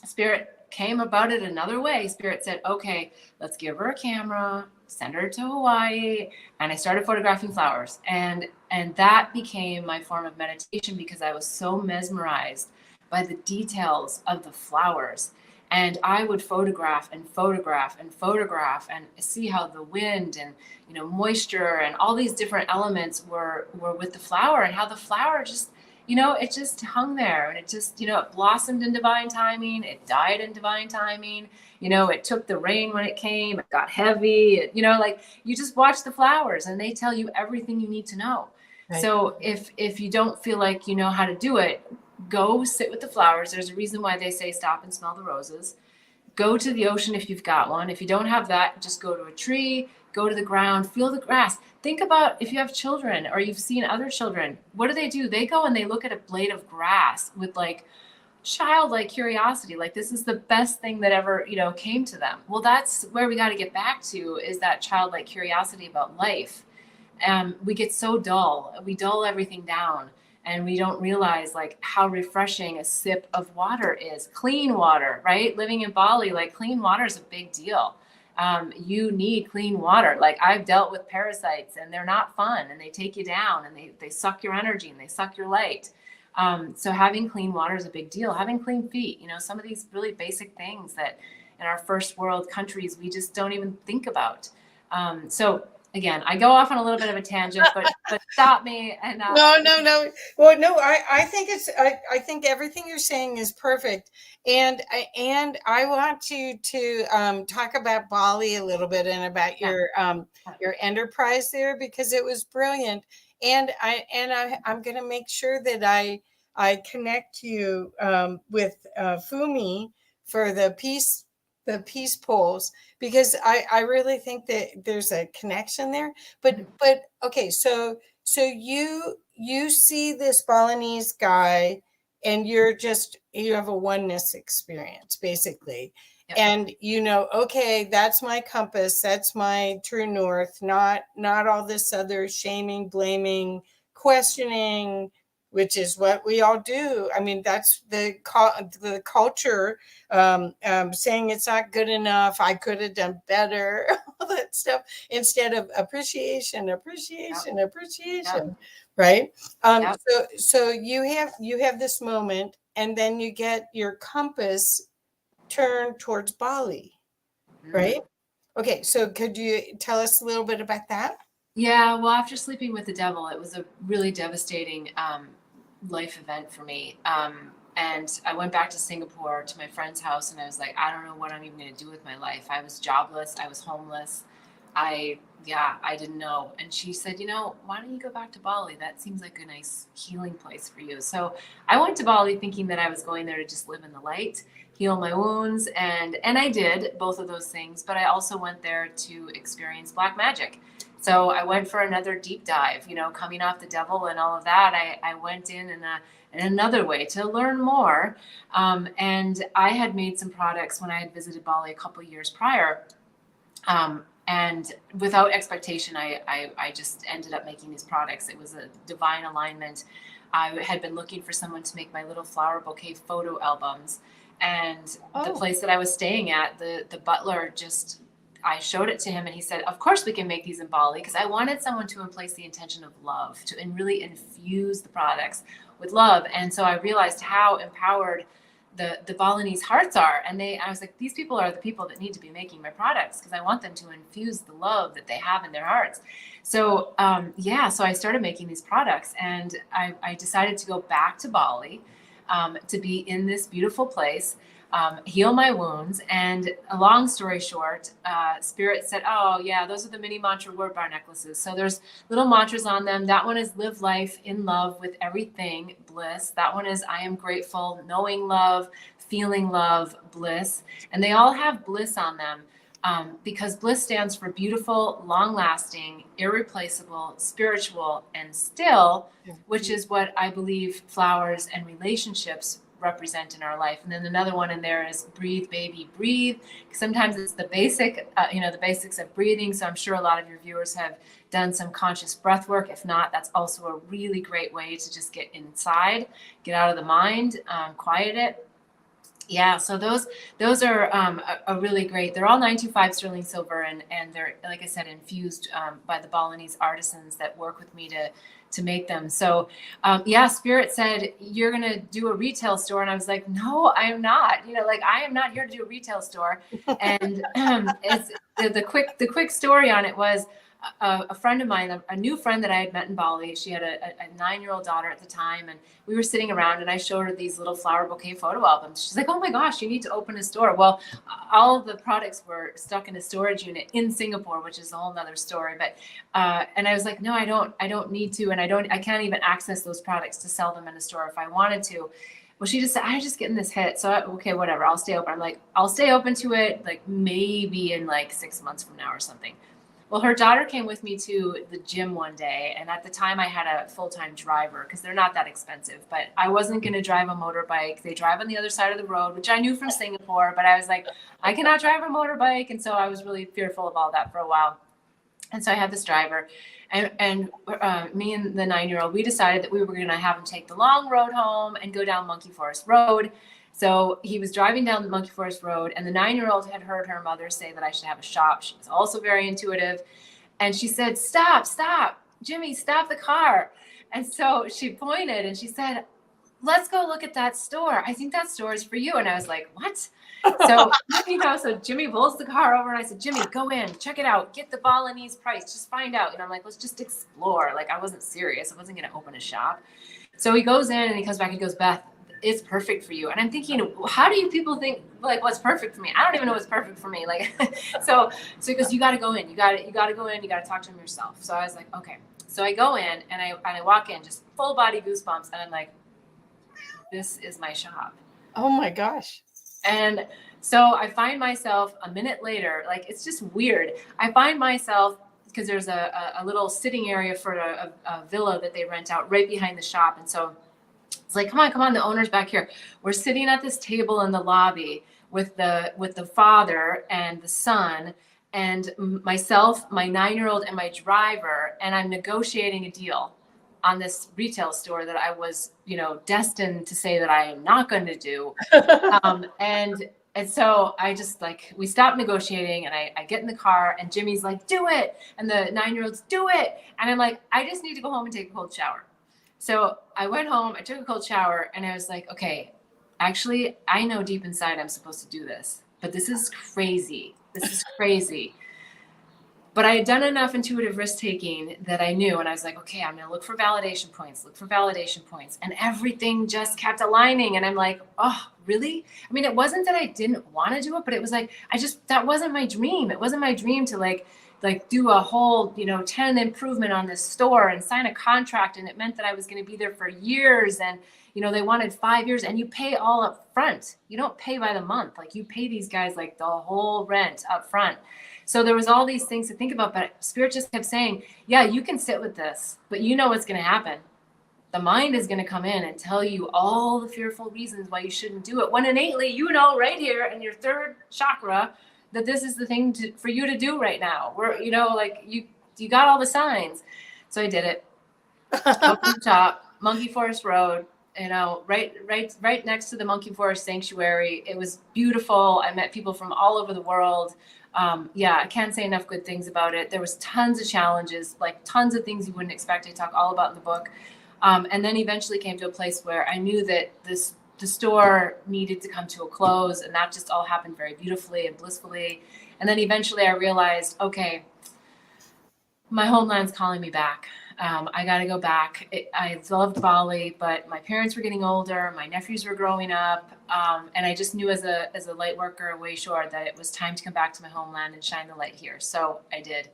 Spirit came about it another way. Spirit said, okay, let's give her a camera, send her to Hawaii. And I started photographing flowers. And that became my form of meditation, because I was so mesmerized by the details of the flowers. And I would photograph and photograph and photograph and see how the wind and, moisture and all these different elements were with the flower, and how the flower just, it just hung there, and it just, it blossomed in divine timing. It died in divine timing. It took the rain when it came. It got heavy. Like, you just watch the flowers and they tell you everything you need to know. Right. So if you don't feel like you know how to do it, go sit with the flowers. There's a reason why they say stop and smell the roses. Go to the ocean if you've got one. If you don't have that, just go to a tree, go to the ground, feel the grass. Think about if you have children or you've seen other children, what do? They go and they look at a blade of grass with like childlike curiosity. Like, this is the best thing that ever, came to them. Well, that's where we got to get back to, is that childlike curiosity about life. We get so dull. We dull everything down. And we don't realize like how refreshing a sip of water is. Clean water, right? Living in Bali, like, clean water is a big deal. You need clean water. Like, I've dealt with parasites, and they're not fun, and they take you down, and they suck your energy, and they suck your light. So having clean water is a big deal. Having clean feet, some of these really basic things that in our first world countries, we just don't even think about. So again, I go off on a little bit of a tangent, but stop me. And No. Well, no, I think I think everything you're saying is perfect. And I want you to talk about Bali a little bit, and about your enterprise there, because it was brilliant. And I'm going to make sure that I connect you with Fumi for the peace polls, because I really think that there's a connection there. But okay, so you see this Balinese guy, and you have a oneness experience, basically. Yep. And okay, that's my compass, that's my true north, not all this other shaming, blaming, questioning, which is what we all do. I mean, that's the culture, saying it's not good enough, I could have done better, all that stuff, instead of appreciation, yep. Right? Yep. So you have this moment, and then you get your compass turned towards Bali, right? Okay, so could you tell us a little bit about that? Yeah, well, after sleeping with the devil, it was a really devastating life event for me. And I went back to Singapore to my friend's house, and I was like, I don't know what I'm even going to do with my life. I was jobless. I was homeless. I didn't know. And she said, why don't you go back to Bali? That seems like a nice healing place for you. So I went to Bali thinking that I was going there to just live in the light, heal my wounds. And I did both of those things, but I also went there to experience black magic. So I went for another deep dive, coming off the devil and all of that. I went in another way to learn more. And I had made some products when I had visited Bali a couple of years prior. And without expectation, I just ended up making these products. It was a divine alignment. I had been looking for someone to make my little flower bouquet photo albums. And the place that I was staying at, the butler I showed it to him, and he said, of course we can make these in Bali, because I wanted someone to place the intention of love, and really infuse the products with love. And so I realized how empowered the Balinese hearts are. And I was like, these people are the people that need to be making my products, because I want them to infuse the love that they have in their hearts. So so I started making these products, and I decided to go back to Bali, to be in this beautiful place, heal my wounds. And a long story short, Spirit said, oh yeah, those are the mini mantra word bar necklaces. So there's little mantras on them. That one is live life in love with everything, bliss. That one is I am grateful, knowing love, feeling love, bliss. And they all have bliss on them, because bliss stands for beautiful, long lasting, irreplaceable, spiritual, and still, which is what I believe flowers and relationships represent in our life. And then another one in there is breathe, baby, breathe. Sometimes it's the the basics of breathing. So I'm sure a lot of your viewers have done some conscious breath work. If not, that's also a really great way to just get inside, get out of the mind, quiet it. Yeah, so those are a really great. They're all 925 sterling silver, and they're, like I said, infused by the Balinese artisans that work with me to make them. So Spirit said, you're gonna do a retail store, and I was like, no, I'm not. I am not here to do a retail store. And it's the quick story on it was, a friend of mine, a new friend that I had met in Bali. She had a 9-year-old daughter at the time, and we were sitting around, and I showed her these little flower bouquet photo albums. She's like, oh my gosh, you need to open a store. Well, all of the products were stuck in a storage unit in Singapore, which is a whole nother story. But and I was like, no, I don't need to, and I can't even access those products to sell them in a store if I wanted to. Well, she just said, I'm just getting this hit. So, okay, whatever, I'll stay open. I'm like, I'll stay open to it, like maybe in like 6 months from now or something. Well, her daughter came with me to the gym one day, and at the time I had a full-time driver, because they're not that expensive, but I wasn't going to drive a motorbike. They drive on the other side of the road, which I knew from Singapore, but I was like, I cannot drive a motorbike. And so I was really fearful of all that for a while. And so I had this driver, and me and the 9-year-old, we decided that we were going to have him take the long road home and go down Monkey Forest Road. So he was driving down the Monkey Forest Road, and the 9-year-old had heard her mother say that I should have a shop. She was also very intuitive. And she said, stop, Jimmy, stop the car. And so she pointed and she said, let's go look at that store. I think that store is for you. And I was like, what? So, so Jimmy pulls the car over and I said, Jimmy, go in, check it out, get the Balinese price, just find out. And I'm like, let's just explore. Like, I wasn't serious. I wasn't going to open a shop. So he goes in and he comes back and goes, Beth, it's perfect for you. And I'm thinking, how do you people think like what's perfect for me? I don't even know what's perfect for me. Like, so he goes, you got to go in, you got to go in, you got to talk to him yourself. So I was like, okay. So I go in and I walk in, just full body goosebumps. And I'm like, this is my shop. Oh my gosh. And so I find myself a minute later, like, it's just weird. I find myself, because there's a little sitting area for a villa that they rent out right behind the shop. And so it's like, come on, the owner's back here. We're sitting at this table in the lobby with the father and the son and myself, my 9-year-old, and my driver, and I'm negotiating a deal on this retail store that I was, destined to say that I am not going to do. And so I just we stopped negotiating and I get in the car and Jimmy's like, do it. And the 9-year-old's do it. And I'm like, I just need to go home and take a cold shower. So I went home, I took a cold shower, and I was like, okay, actually, I know deep inside I'm supposed to do this, but this is crazy. But I had done enough intuitive risk taking that I knew, and I was like, okay, I'm going to look for validation points. And everything just kept aligning. And I'm like, oh, really? I mean, it wasn't that I didn't want to do it, but it was like, that wasn't my dream. It wasn't my dream to like do a whole, 10 improvement on this store and sign a contract. And it meant that I was going to be there for years. And, they wanted 5 years, and you pay all up front. You don't pay by the month. Like, you pay these guys like the whole rent up front. So there was all these things to think about, but Spirit just kept saying, yeah, you can sit with this, but you know what's going to happen. The mind is going to come in and tell you all the fearful reasons why you shouldn't do it. When innately, right here in your third chakra, that this is the thing for you to do right now. Where, you got all the signs. So I did it. Up on top, Monkey Forest Road, right next to the Monkey Forest Sanctuary. It was beautiful. I met people from all over the world. I can't say enough good things about it. There was tons of challenges, like tons of things you wouldn't expect. I talk all about in the book. And then eventually came to a place where I knew that the store needed to come to a close, and that just all happened very beautifully and blissfully. And then eventually I realized, okay, my homeland's calling me back. I got to go back. I loved Bali, but my parents were getting older. My nephews were growing up. And I just knew as a light worker way shore that it was time to come back to my homeland and shine the light here. So I did.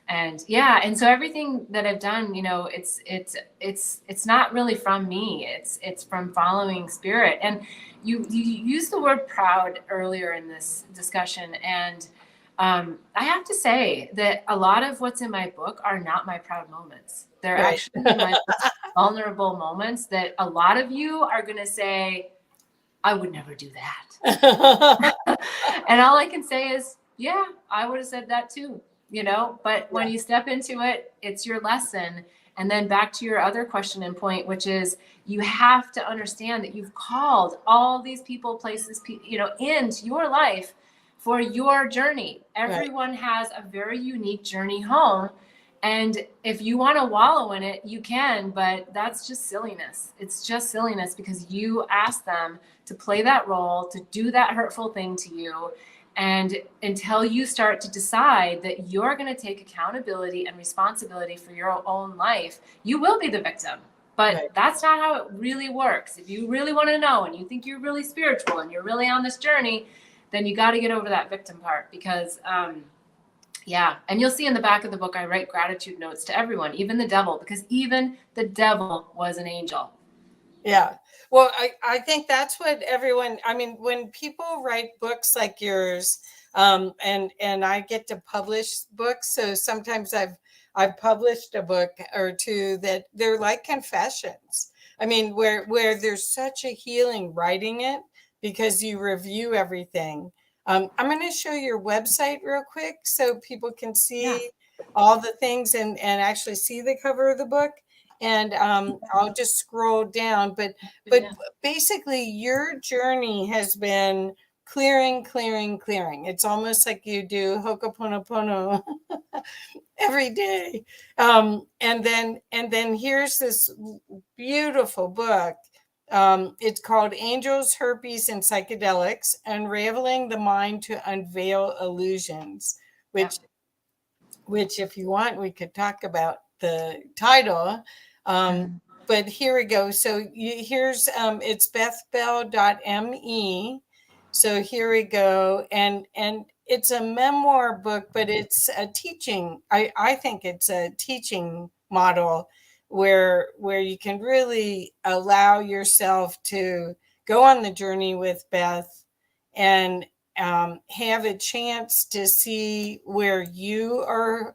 And and so everything that I've done, it's not really from me. It's from following Spirit. And you used the word proud earlier in this discussion. And I have to say that a lot of what's in my book are not my proud moments. They're Right. actually my vulnerable moments that a lot of you are going to say, I would never do that. And all I can say is, yeah, I would have said that too, but when you step into it, it's your lesson. And then back to your other question and point, which is you have to understand that you've called all these people, places, into your life for your journey. Everyone has a very unique journey home. And if you want to wallow in it, you can, but that's just silliness. It's just silliness because you asked them to play that role, to do that hurtful thing to you. And until you start to decide that you're going to take accountability and responsibility for your own life, you will be the victim. But that's not how it really works. If you really want to know and you think you're really spiritual and you're really on this journey, then you got to get over that victim part because, and you'll see in the back of the book, I write gratitude notes to everyone, even the devil, because even the devil was an angel. Yeah. Well, I think that's what everyone, when people write books like yours, and I get to publish books. So sometimes I've published a book or two that they're like confessions. Where there's such a healing writing it because you review everything. I'm going to show your website real quick so people can see all the things and actually see the cover of the book. and I'll just scroll down. But Yeah. basically, your journey has been clearing. It's almost like you do Ho'oponopono every day. And then here's this beautiful book. It's called Angels, Herpes, and Psychedelics: Unraveling the Mind to Unveil Illusions, Yep. which if you want, we could talk about the title. But here we go. So here's it's bethbell.me. So here we go. And it's a memoir book, but it's a teaching. I think it's a teaching model where you can really allow yourself to go on the journey with Beth and have a chance to see where you are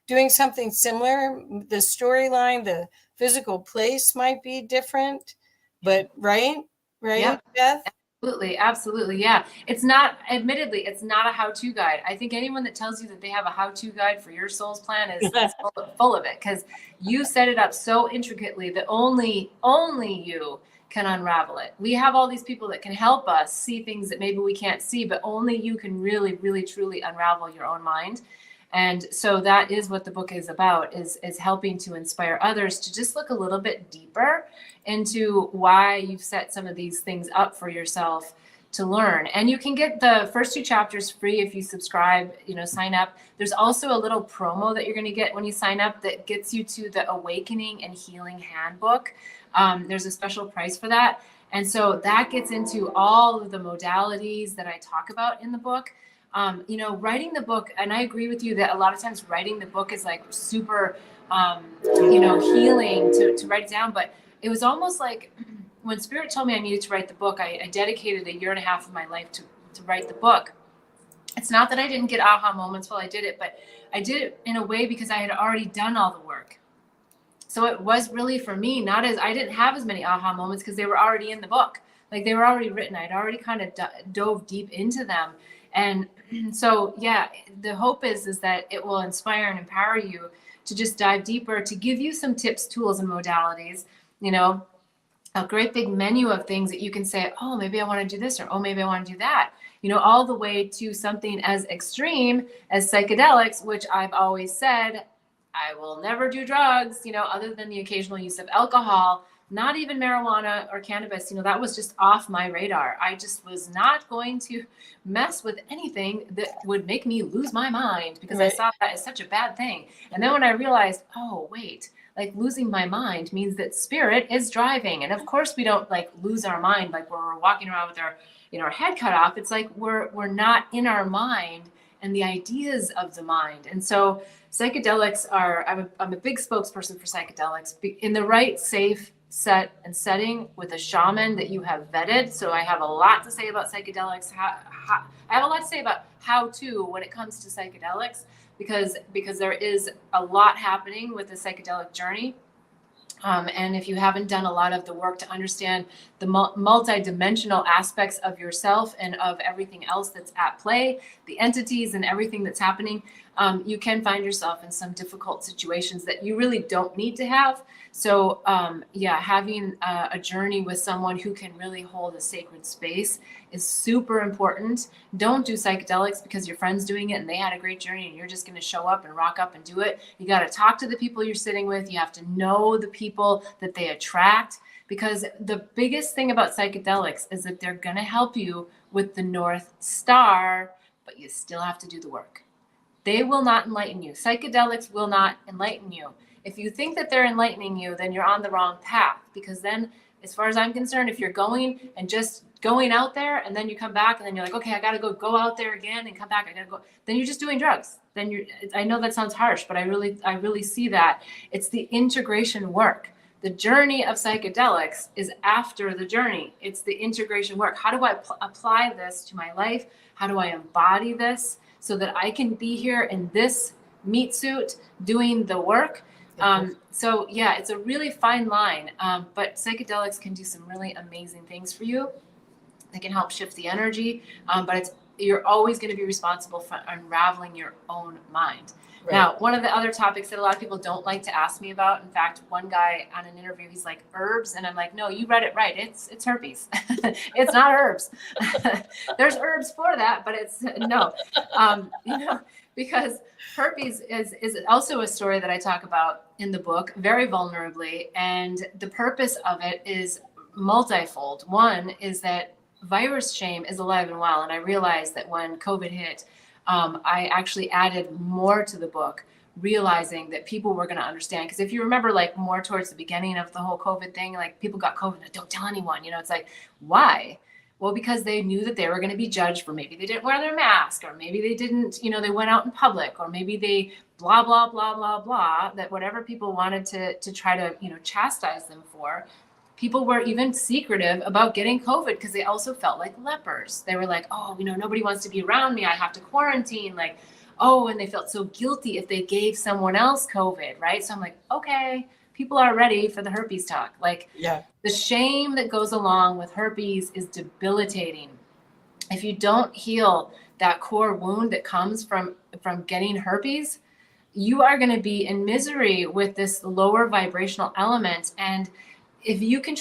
doing something similar. The storyline, the physical place might be different, but right, Yep. Beth? Absolutely. Absolutely. Yeah. It's not, admittedly, it's not a how-to guide. I think anyone that tells you that they have a how-to guide for your soul's plan is full of it, because you set it up so intricately that only you can unravel it. We have all these people that can help us see things that maybe we can't see, but only you can really, really, truly unravel your own mind. And so that is what the book is about, is helping to inspire others to just look a little bit deeper into why you've set some of these things up for yourself to learn. And you can get the first 2 chapters free if you subscribe, sign up. There's also a little promo that you're going to get when you sign up that gets you to the Awakening and Healing Handbook. There's a special price for that. And so that gets into all of the modalities that I talk about in the book. Writing the book, and I agree with you that a lot of times writing the book is like super, healing to write it down. But it was almost like when Spirit told me I needed to write the book, I dedicated 1.5 years of my life to write the book. It's not that I didn't get aha moments while I did it, but I did it in a way because I had already done all the work. So it was really, for me, I didn't have as many aha moments because they were already in the book. Like, they were already written. I'd already kind of dove deep into them. And so, yeah, the hope is that it will inspire and empower you to just dive deeper, to give you some tips, tools, and modalities, a great big menu of things that you can say, oh, maybe I want to do this, or, oh, maybe I want to do that, all the way to something as extreme as psychedelics, which I've always said, I will never do drugs, other than the occasional use of alcohol, not even marijuana or cannabis. That was just off my radar. I just was not going to mess with anything that would make me lose my mind, because I saw that as such a bad thing. And then when I realized, oh, wait, like, losing my mind means that Spirit is driving. And of course we don't like lose our mind, like we're walking around with our, our head cut off. It's like we're not in our mind and the ideas of the mind. And so psychedelics are, I'm a big spokesperson for psychedelics in the right, safe setting with a shaman that you have vetted. So I have a lot to say about psychedelics. I have a lot to say about how to when it comes to psychedelics, because there is a lot happening with the psychedelic journey. And if you haven't done a lot of the work to understand the multi-dimensional aspects of yourself and of everything else that's at play, the entities and everything that's happening, you can find yourself in some difficult situations that you really don't need to have. So having a journey with someone who can really hold a sacred space is super important. Don't do psychedelics because your friend's doing it and they had a great journey and you're just going to show up and rock up and do it. You got to talk to the people you're sitting with. You have to know the people that they attract, because the biggest thing about psychedelics is that they're going to help you with the North Star, but you still have to do the work. They will not enlighten you. Psychedelics will not enlighten you. If you think that they're enlightening you, then you're on the wrong path, because then, as far as I'm concerned, if you're going and just going out there and then you come back and then you're like, okay, I got to go out there again and come back, I got to go, then you're just doing drugs. Then I know that sounds harsh, but I really see that. It's the integration work. The journey of psychedelics is after the journey. It's the integration work. How do I apply this to my life? How do I embody this so that I can be here in this meat suit doing the work? So yeah, it's a really fine line, but psychedelics can do some really amazing things for you. They can help shift the energy, but it's you're always going to be responsible for unraveling your own mind. Right. Now, one of the other topics that a lot of people don't like to ask me about, in fact, one guy on an interview, he's like, herbs. And I'm like, no, you read it right. It's herpes. It's not herbs. There's herbs for that, but it's no, because herpes is also a story that I talk about in the book very vulnerably. And the purpose of it is multifold. One is that virus shame is alive and well. And I realized that when COVID hit, I actually added more to the book, realizing that people were going to understand. Because if you remember, like more towards the beginning of the whole COVID thing, like people got COVID, don't tell anyone, it's like, why? Well, because they knew that they were going to be judged for maybe they didn't wear their mask, or maybe they didn't, they went out in public, or maybe they blah, blah, blah, blah, blah, that whatever people wanted to try to, chastise them for. People were even secretive about getting COVID because they also felt like lepers. They were like, oh, nobody wants to be around me. I have to quarantine. Like, oh, and they felt so guilty if they gave someone else COVID, right? So I'm like, okay, people are ready for the herpes talk. Like, yeah. The shame that goes along with herpes is debilitating. If you don't heal that core wound that comes from getting herpes, you are going to be in misery with this lower vibrational element. And if you can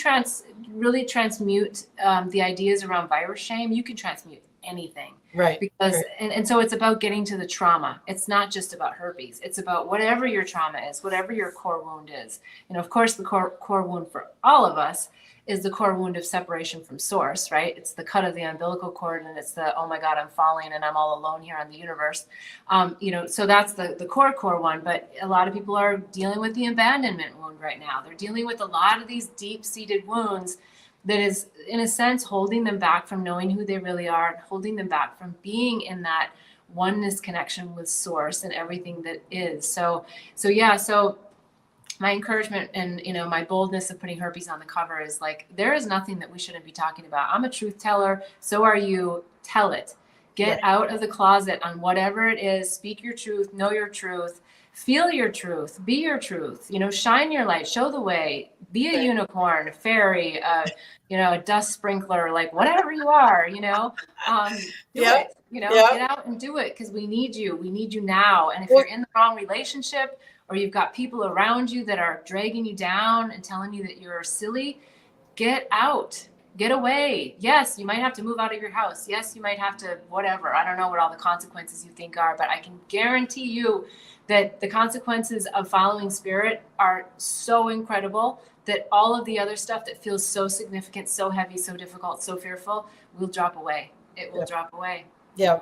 really transmute the ideas around virus shame, you can transmute anything. Right. Because right. And so it's about getting to the trauma. It's not just about herpes. It's about whatever your trauma is, whatever your core wound is. Of course, the core wound for all of us is the core wound of separation from source, right? It's the cut of the umbilical cord, and it's the, oh my God, I'm falling and I'm all alone here on the universe. So that's the core one. But a lot of people are dealing with the abandonment wound right now. They're dealing with a lot of these deep-seated wounds that is, in a sense, holding them back from knowing who they really are, and holding them back from being in that oneness connection with source and everything that is. So my encouragement and my boldness of putting herpes on the cover is like, there is nothing that we shouldn't be talking about. I'm a truth teller. So are you. Tell it. Get out of the closet on whatever it is. Speak your truth. Know your truth. Feel your truth. Be your truth. Shine your light. Show the way. Be a unicorn, a fairy, a dust sprinkler, like whatever you are. Do it. Get out and do it, because we need you. We need you now. And if you're in the wrong relationship, or you've got people around you that are dragging you down and telling you that you're silly, get out, get away. Yes, you might have to move out of your house. Yes, you might have to whatever. I don't know what all the consequences you think are, but I can guarantee you that the consequences of following spirit are so incredible that all of the other stuff that feels so significant, so heavy, so difficult, so fearful will drop away. It will drop away. Yeah.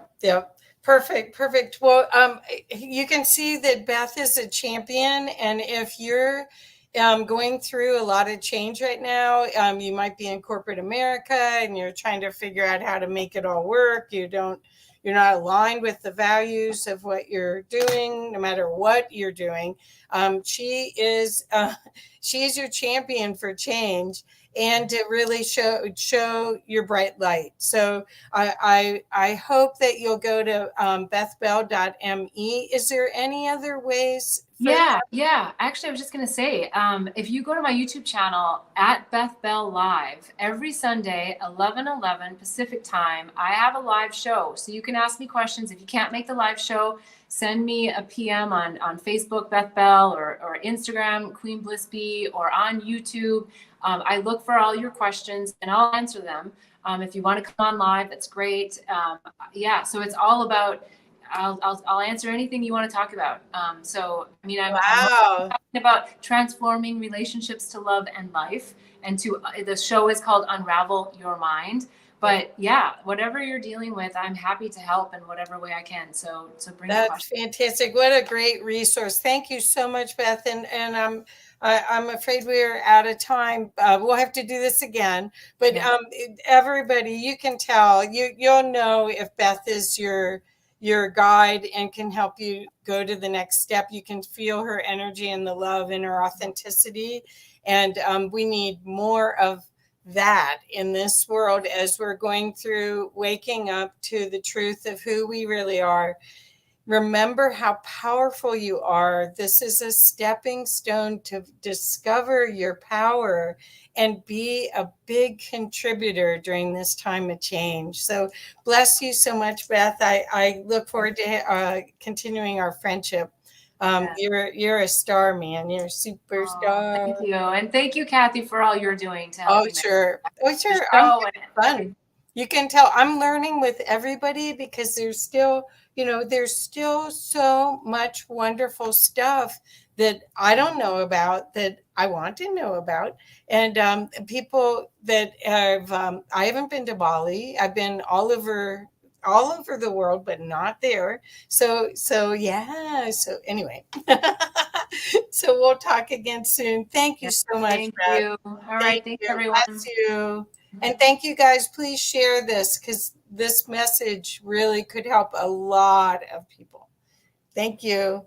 Perfect. Well, you can see that Beth is a champion. And if you're going through a lot of change right now, you might be in corporate America and you're trying to figure out how to make it all work. You're not aligned with the values of what you're doing, no matter what you're doing. She's your champion for change, and to really show your bright light. So I hope that you'll go to bethbell.me. Is there any other ways? Yeah. Actually, I was just going to say, if you go to my YouTube channel at Beth Bell Live, every Sunday, 11:11 Pacific time, I have a live show. So you can ask me questions. If you can't make the live show, send me a PM on Facebook, Beth Bell, or Instagram, Queen Bliss B, or on YouTube. I look for all your questions and I'll answer them. If you want to come on live, that's great. So it's all about, I'll answer anything you want to talk about. I'm talking about transforming relationships to love and life. And the show is called Unravel Your Mind. But whatever you're dealing with, I'm happy to help in whatever way I can. So bring it. That's fantastic. What a great resource. Thank you so much, Beth. And I'm afraid we're out of time. We'll have to do this again. But everybody, you can tell, you'll know if Beth is your guide and can help you go to the next step. You can feel her energy and the love and her authenticity. And we need more of that in this world as we're going through waking up to the truth of who we really are. Remember how powerful you are. This is a stepping stone to discover your power and be a big contributor during this time of change. So bless you so much, Beth. I look forward to continuing our friendship. You're a star, man. You're a superstar. Thank you. And thank you, Kathy, for all you're doing to help Oh, me make sure. Oh, the sure. I'm show and having fun. everything. You can tell I'm learning with everybody because there's still, there's still so much wonderful stuff that I don't know about that I want to know about. And people that have, I haven't been to Bali. I've been all over the world, but not there. So yeah. So anyway, so we'll talk again soon. Thank you Yeah, so much, thank Beth. you. All Thank right. Thanks, you. Bless everyone. you. And thank you guys. Please share this because this message really could help a lot of people. Thank you.